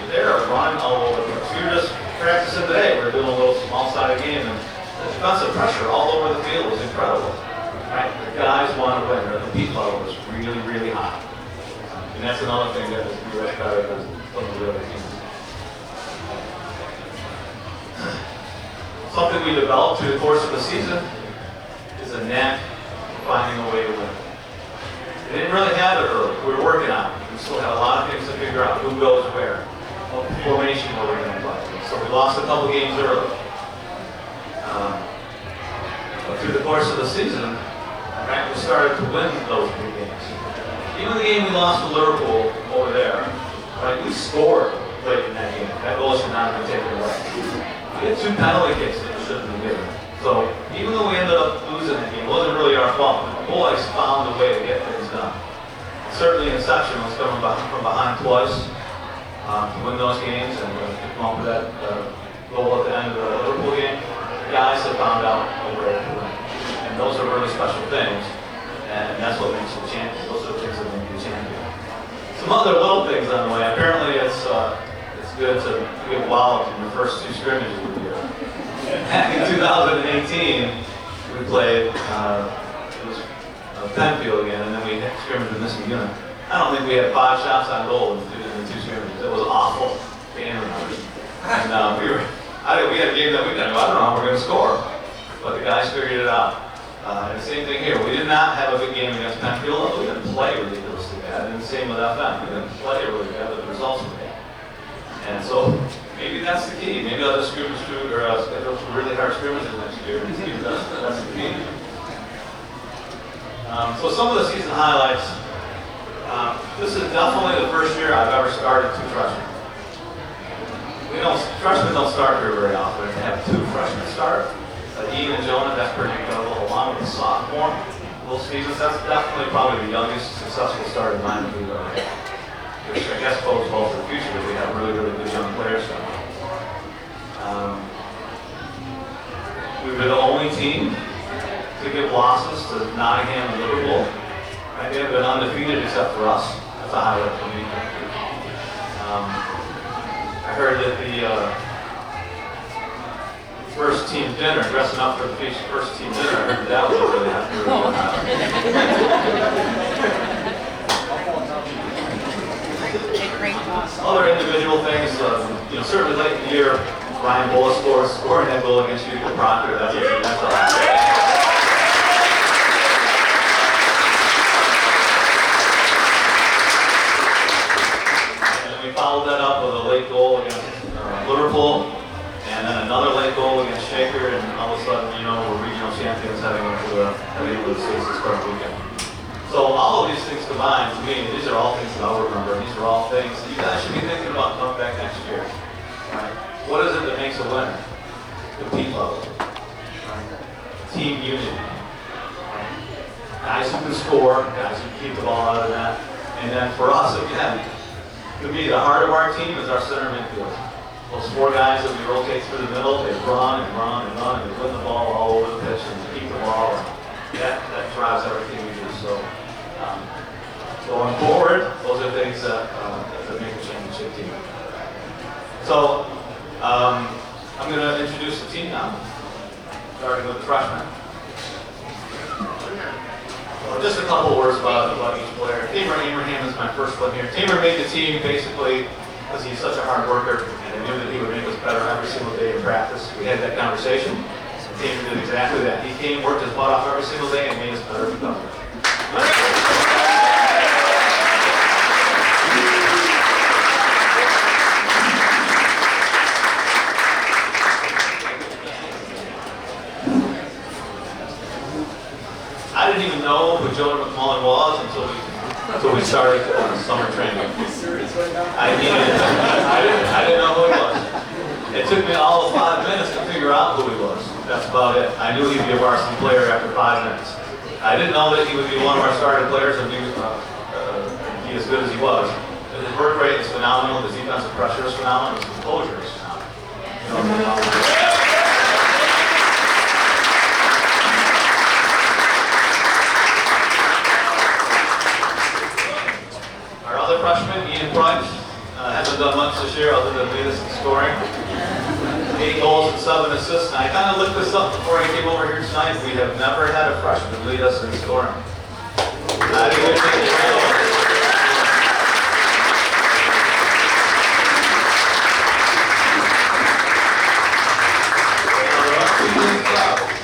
they're running all over the place. We were just practicing today. We were doing a little small-sided game, and the defensive pressure all over the field was incredible. Right? The guys want to win. The compete level was really, really high. And that's another thing that is much better than some of the other teams. Something we developed through the course of the season is a knack for finding a way to win. We didn't really have it early. We were working on it. We still had a lot of things to figure out. Who goes where? What formation were we going to play? So we lost a couple games early. But through the course of the season, right, we started to win those big games. Even the game we lost to Liverpool over there, right, we scored late in that game. That goal should not have been taken away. We had 2 penalty kicks that we shouldn't have given. So even though we ended up losing the game, it wasn't really our fault. The boys found a way to get things done. Certainly in sectionals, coming from behind twice to win those games and to come up with that goal at the end of the Liverpool game, the guys have found out a way to win. And those are really special things, and that's what makes you a champion. Those are the things that make you a champion. Some other little things on the way. Apparently it's good to get walloped in the first 2 scrimmages of the year. Back in 2018, we played, it was Penfield again, and then we scrimmaged with Missing Unit. I don't think we had 5 shots on goal in the 2 scrimmages. It was awful. And we had a game that weekend. I don't know how we're going to score, but the guys figured it out. And the same thing here. We did not have a good game against Penfield. We didn't play ridiculously bad. And the same with FM. We didn't play really bad, but the results were bad. And so maybe that's the key. Maybe I'll just scrimmage through, or I'll schedule some really hard scrimmages next year. That's the key. So some of the season highlights. This is definitely the first year I've ever started 2 freshmen. Freshmen don't start here very often. They have 2 freshmen start. Ian and Jonah, that's pretty incredible, along with the sophomore, Will Stevens. That's definitely probably the youngest successful start in line of the which I guess bodes well for the future because we have really, really good young players. We were the only team to give losses to Nottingham and Liverpool. Right? They have been undefeated except for us. That's a highlight for me. heard that the first team dinner, dressing up for the first team dinner, I heard that was really happy. Other individual things, certainly late in the year, Ryan Bullis scoring that goal against you, Proctor. That's awesome. Followed that up with a late goal against Liverpool, and then another late goal against Shaker, and all of a sudden, we're regional champions heading into the States this current weekend. So all of these things combined, to me, these are all things that I'll remember. These are all things that you guys should be thinking about coming back next year. Right? What is it that makes a winner? Compete level. Right? Team unity. Right? Guys who can score, guys who can keep the ball out of that. And then for us, again, to me, the heart of our team is our center midfield. Those four guys that we rotate through the middle, they run and run and run, and they win the ball all over the pitch and keep the ball. And that drives everything we do. So going forward, those are things that make a championship team. So I'm going to introduce the team now, starting with the freshmen. Just a couple words about each player. Tamer Abraham is my first one here. Tamer made the team basically because he's such a hard worker, and I knew that he would make us better every single day in practice. We had that conversation. Tamer did exactly that. He came, worked his butt off every single day, and made us better every day. I didn't even know who Jonah McMullen was until we started summer training. I didn't know who he was. It took me all of 5 minutes to figure out who he was. That's about it. I knew he'd be a varsity player after 5 minutes. I didn't know that he would be one of our starting players and be as good as he was. His work rate is phenomenal. His defensive pressure is phenomenal. His composure is phenomenal. Freshman Ian Price hasn't done much this year other than lead us in scoring. 8 goals and 7 assists. And I kind of looked this up before I came over here tonight. We have never had a freshman lead us in scoring. Not even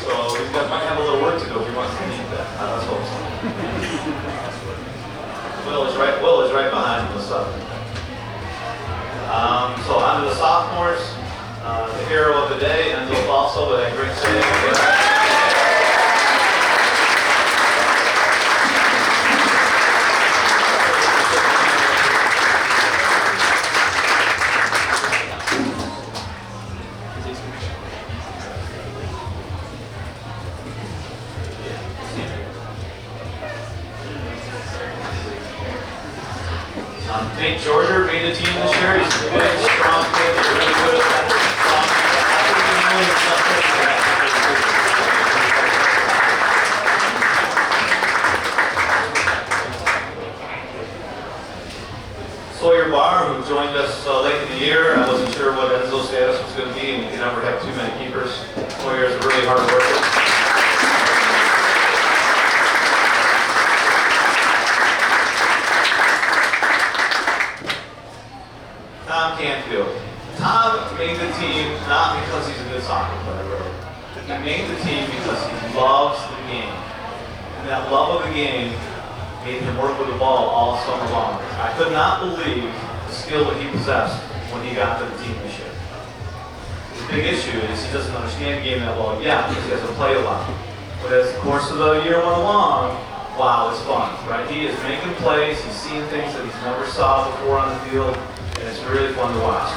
so we might have a little work to do if we want to need that. Let's hope so. Will is right behind him, the sophomore. So on to the sophomores. The hero of the day, Enzo Falso, with that great save. Nate Georgia made the team this year. He's a big, strong kid. He's really good at that. Sawyer Barr, who joined us late in the year. I wasn't sure what Enzo's status was going to be, and you can never have too many keepers. Sawyer is a really hard worker. Tom Canfield. Tom made the team not because he's a good soccer player, he made the team because he loves the game. And that love of the game made him work with the ball all summer long. I could not believe the skill that he possessed when he got to the team this year. The big issue is he doesn't understand the game that well yet because he hasn't played a lot. But as the course of the year went along, wow, it's fun, right? He is making plays, he's seeing things that he's never saw before on the field. And it's really fun to watch.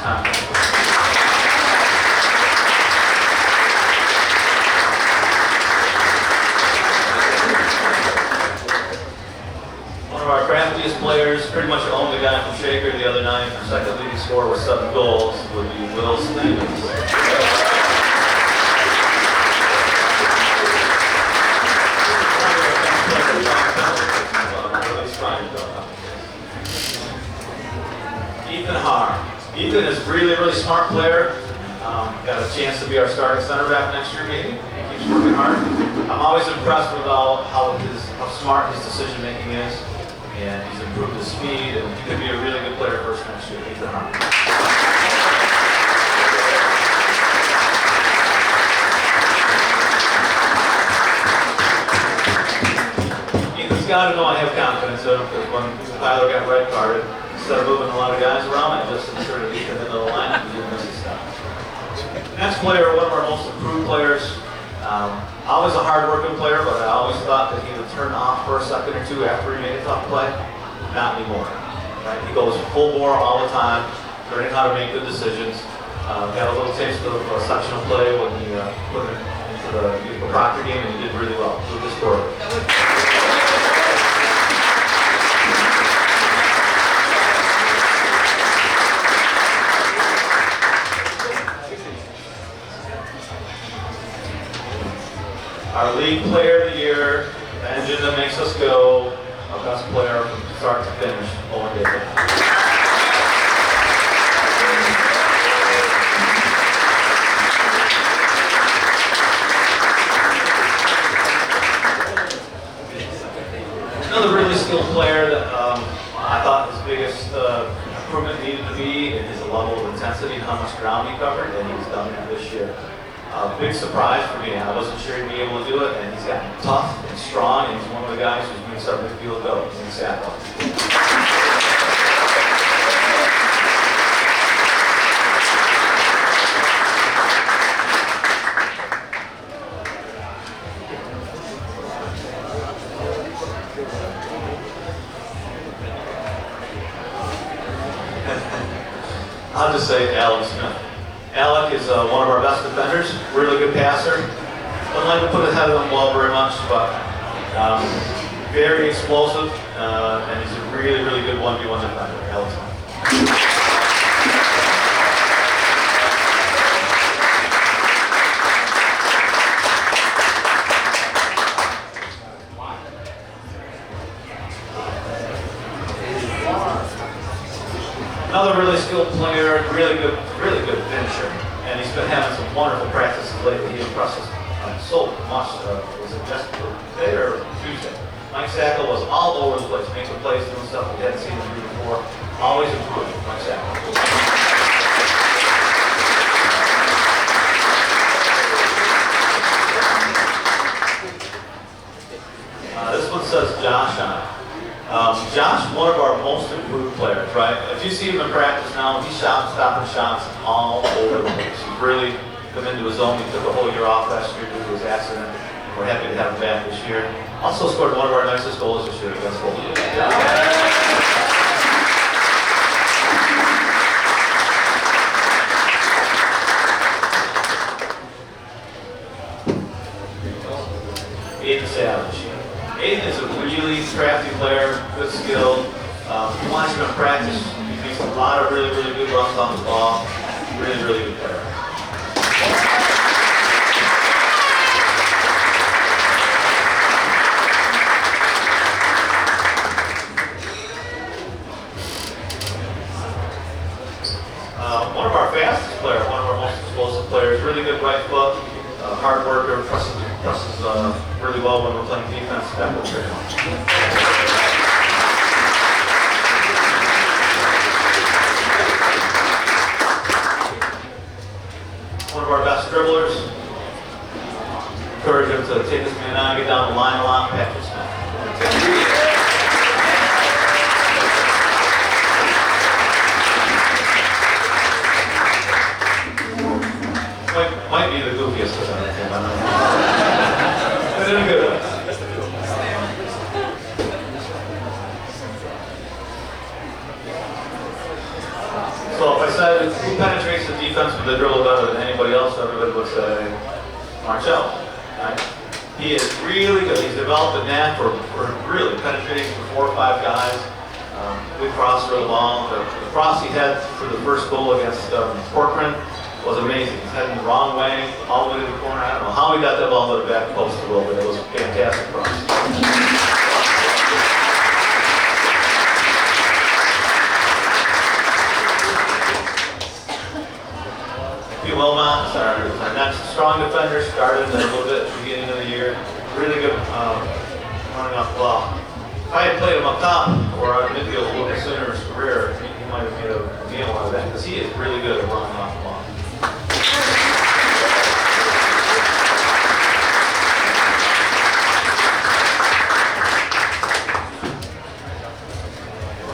One of our craftiest players, pretty much owned the guy from Shaker the other night. Our second leading scorer with 7 goals would be Will Stevens. Ethan Ethan is really, really smart player. Got a chance to be our starting center back next year, maybe. He keeps working hard. I'm always impressed with how smart his decision making is, and he's improved his speed, and he could be a really good player for us next year. Ethan Hart. Ethan's got to know I have confidence in him, because when Tyler got red carded, instead of moving a lot of guys around, I just inserted Ethan into the line and he didn't miss his stuff. Next player, one of our most improved players. Always a hard-working player, but I always thought that he would turn off for a second or two after he made a tough play. Not anymore. Right? He goes full bore all the time, learning how to make good decisions. Got a little taste of sectional play when he put it into the Proctor game, and he did really well. Moved the score. Our league player of the year, the engine that makes us go, our best player from start to finish, Owen David. Another really skilled player that I thought his biggest improvement needed to be in his level of intensity and how much ground he covered, and he's done it this year. Big surprise for me. I wasn't sure he'd be able to do it, and he's gotten tough and strong, and he's one of the guys who's been starting to feel go in Sackville. I'll just say Alex Smith. Alec is one of our best defenders, really good passer. Wouldn't like to put his head on the ball very much, but very explosive, and he's a really, really good 1v1 defender, Alex. Another really skilled player, really good finisher, and he's been having some wonderful practices lately. He impresses so much. Was it just today or Tuesday? Mike Sackle was all over the place, making plays, doing stuff we hadn't seen him do before. Always improving, Mike Sackle. This one says Josh on it. Josh, one of our most improved players, right? If you see him in practice now, he's stopping shots all over the place. He's really come into his own. He took a whole year off last year due to his accident. We're happy to have him back this year. Also scored one of our nicest goals this year against Baldwinsville. Aiden Savage. Aiden is a really crafty player, good skill. You watch him in practice, he makes a lot of really, really good runs on the ball. Really, really good player. One of our fastest players, one of our most explosive players, really good right foot, hard worker, presses really well when we're playing defense. One of our best dribblers. Encourage him to take this man on, get down the line a lot, Patrick Smith. Might be the goofiest of them. But in a good way. So if I said who penetrates the defense with the dribble better than anybody else, everybody would say Marcel. Right? He is really good. He's developed a knack for really penetrating for 4 or 5 guys. Good crosser of the ball. The cross he had for the first goal against Corcoran was amazing. He's heading the wrong way, all the way to the corner. I don't know how he got that ball to the back post a little bit. It was a fantastic cross. Wilmot is our next strong defender, started a little bit at the beginning of the year. Really good running off the ball. If I had played him up top or on midfield a little bit sooner in his career, he might have made a deal out of that because he is really good at running off the ball.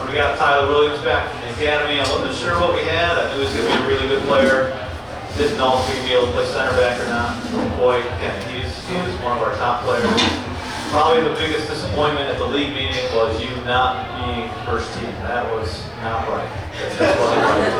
We got Tyler Williams back from the academy. I wasn't sure what we had. I knew he was going to be a really good player. Didn't know if he'd be able to play center back or not. Boy, he was one of our top players. Probably the biggest disappointment at the league meeting was you not being first team. That was not right. That wasn't right.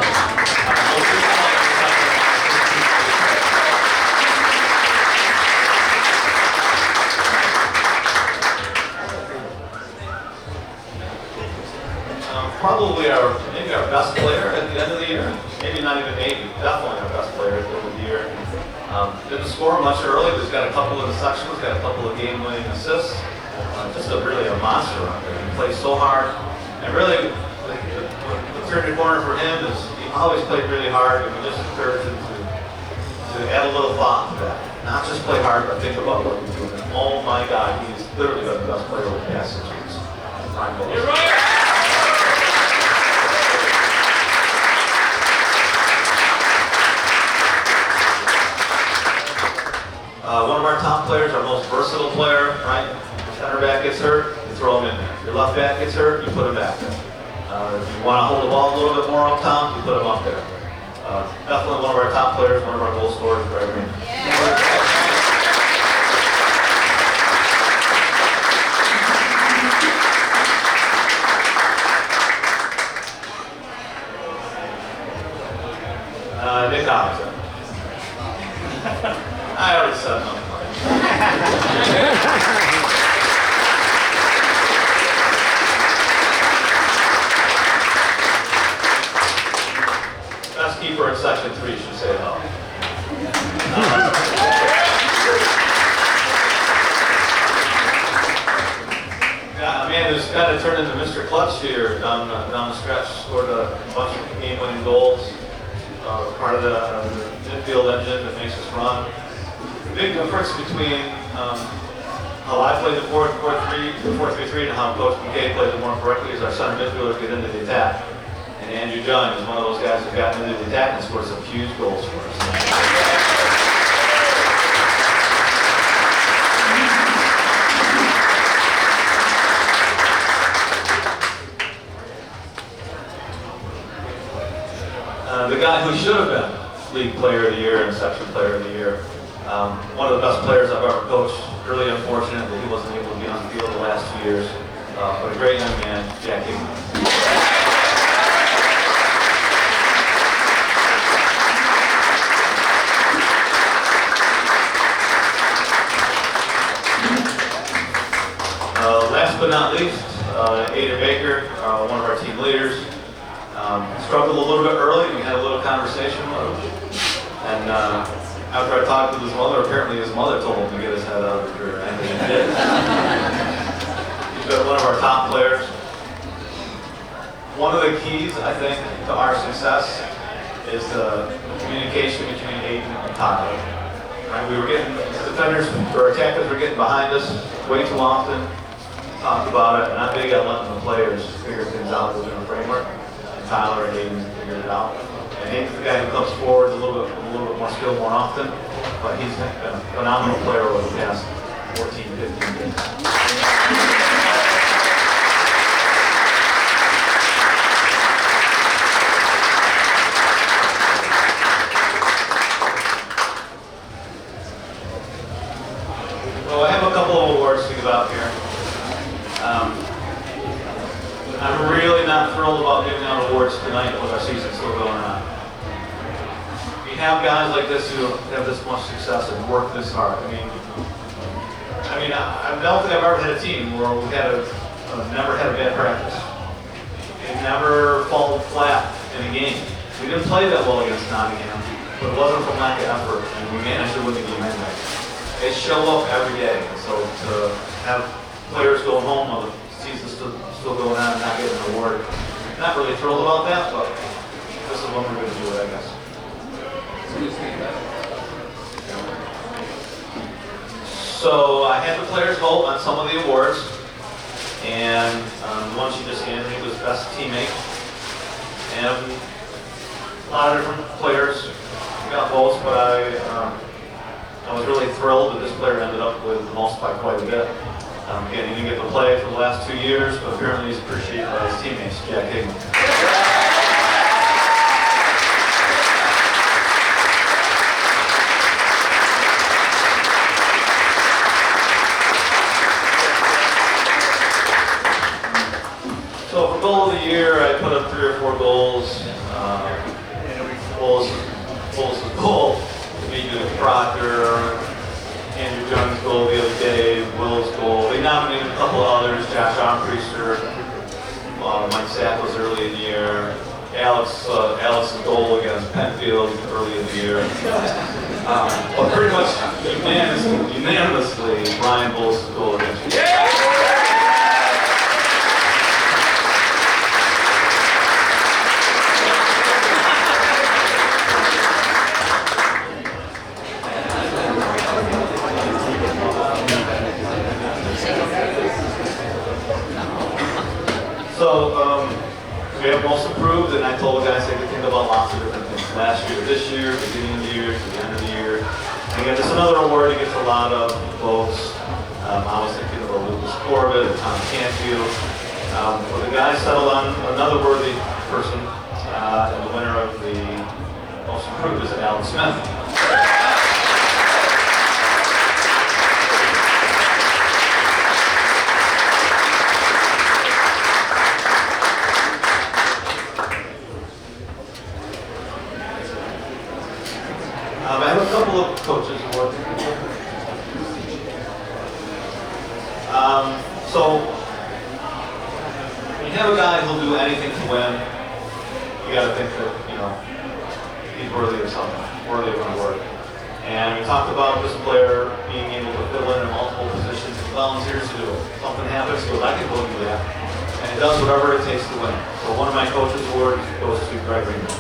Probably maybe our best player at the end of the year. Maybe not even maybe, definitely our best player at the end of the year. Didn't score much early, but he's got a couple of sections, got a couple of game-winning assists. Just really a monster out there. He plays so hard. And really, the turning corner for him is he always played really hard, and we just encourage him to add a little thought to that. Not just play hard, but think about what he's doing. Oh my God, he's literally been the best player over the past 6 weeks. You're right! One of our top players, our most versatile player, right? Your center back gets hurt, you throw him in there. Your left back gets hurt, you put him back there. If you want to hold the ball a little bit more up top, you put him up there. Definitely one of our top players, one of our goal scorers, Greg Green. Nick Hobson. I already said no. Best keeper in section 3 should say no. A man who's kind of turned into Mr. Clutch here down the stretch, scored a bunch of game-winning goals. Part of the midfield engine that makes us run. The big difference between how I play the 4-3-3 and how Coach McKay plays it more correctly is our center midfielders get into the attack. And Andrew John is one of those guys who got into the attack and scored some huge goals for us. The guy who should have been League Player of the Year and Section Player of the Year, one of the best players I've ever coached. Really unfortunate that he wasn't able to be on the field the last 2 years, but a great young man, Jack Hickman. Last but not least, Aiden Baker, one of our team leaders. Struggled a little bit early. We had a little conversation with him. And after I talked with his mother, apparently his mother told him to get his head out of the career. And he did. He's been one of our top players. One of the keys, I think, to our success is the communication between Aiden and Tyler. Right? We were getting, defenders or attackers were getting behind us way too often. Talked about it, and I'm big on letting the players figure things out within a framework. Tyler and Aiden figured it out. And Aiden's the guy who comes forward a little bit more skill more often, but he's been a phenomenal player over the past 14, 15 games. Well, I have a couple of awards to give out here. I'm really not thrilled about giving out awards tonight with our season still going on. We have guys like this who have this much success and work this hard. I don't think I've ever had a team where we never had a bad practice. It never fallen flat in a game. We didn't play that well against Nottingham, but it wasn't from lack of effort, and we managed to win the game anyway. They show up every day, so to have players going home while the season's still going on and not getting an award. Not really thrilled about that, but this is what we're going to do, I guess. So I had the players vote on some of the awards, and the one she just handed me was Best Teammate. And a lot of different players got votes, but I was really thrilled that this player ended up with the most by quite a bit. Again, he didn't get to play for the last 2 years, but apparently he's appreciated by his teammates, Jack Higgins. So for goal of the year, I put up 3 or 4 goals. Bulls' goal, Megan Proctor, Andrew Jones' goal the other day, Will's goal. They nominated a couple of others, Josh Armpriester, Mike Sackles early in the year, Alex's goal against Penfield early in the year. But pretty much unanimously, Brian Bulls' goal against So we have most improved, and I told the guys they could think about lots of different things. Last year, this year, beginning of the year, to the end of the year. And again, just another award that gets a lot of votes. I was thinking about Lucas Corbett, Tom Canfield. But the guys settled on another worthy person, and the winner of the most improved is Alan Smith. I have a couple of coaches awards. So when you have a guy who'll do anything to win, you got to think that he's worthy of something, worthy of an award. And we talked about this player being able to fill in multiple positions. He volunteers to do it. Something happens, he goes, I can go do that, and he does whatever it takes to win. So one of my coaches' awards goes to Greg Greenberg.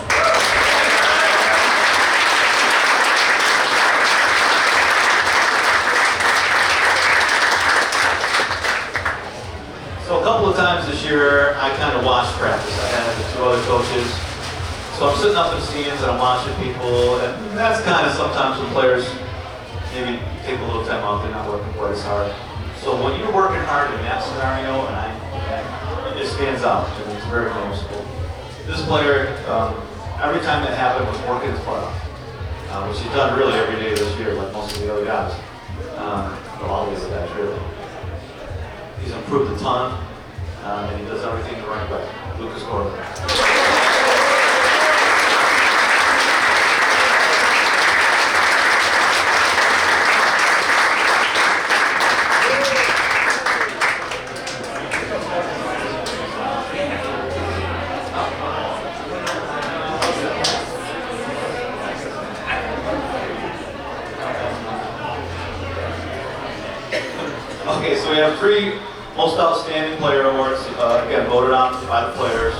So a couple of times this year, I kind of watched practice. I had the 2 other coaches. So I'm sitting up in the stands and I'm watching people, and that's kind of sometimes when players maybe take a little time off, they're not working quite as hard. So when you're working hard in that scenario, and it stands out, and it's very noticeable. This player, every time that happened, was working his butt off, which he's done really every day this year, like most of the other guys. Well, all the other guys, really. He's improved a ton, and he does everything the right way. Lucas Corbett. Okay, so we have 3 Most Outstanding Player Awards, again, voted on by the players.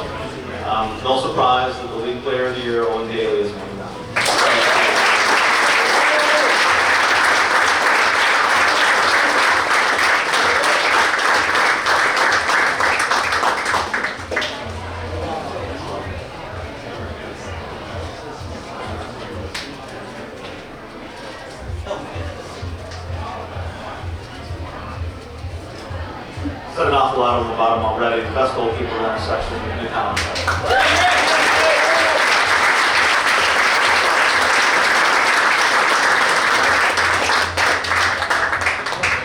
No surprise that the League Player of the Year, Owen Daly, is named on. Said an awful lot on the bottom already. The best goalkeeper in our section in the town.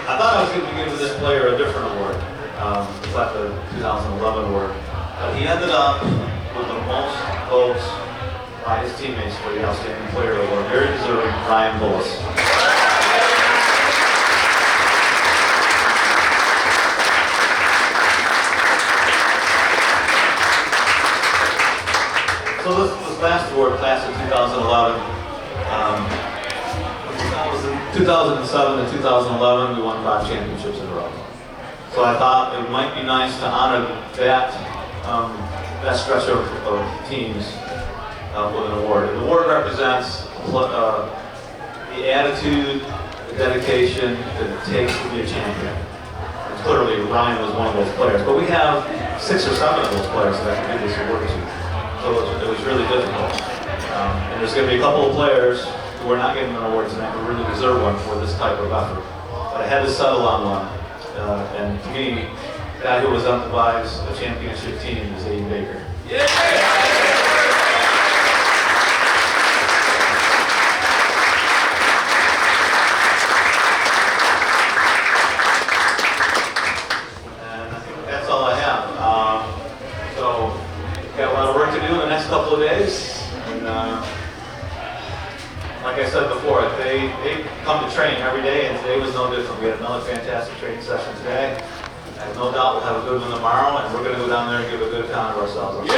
I thought I was going to be giving this player a different award. It's like the 2011 award. But he ended up with the most votes by his teammates for the Outstanding Player Award. Very deserving, Ryan Bullis. So this last award, class of 2011, 2007 and 2011, we won 5 championships in a row. So I thought it might be nice to honor that stretch of teams with an award. The award represents the attitude, the dedication that it takes to be a champion. And clearly, Ryan was one of those players, but we have 6 or 7 of those players that I can give this award to. So it was really difficult. And there's going to be a couple of players who are not getting an award tonight who really deserve one for this type of effort. But I had to settle on one. And to me, the guy who was on the Vibes, the championship team, is Aiden Baker. And I think that's all I have. So, got a lot of work to do in the next couple of days. And like I said before, they come to train every day, and today was no different. We had another fantastic training session today. I have no doubt we'll have a good one tomorrow, and we're going to go down there and give a good account of ourselves.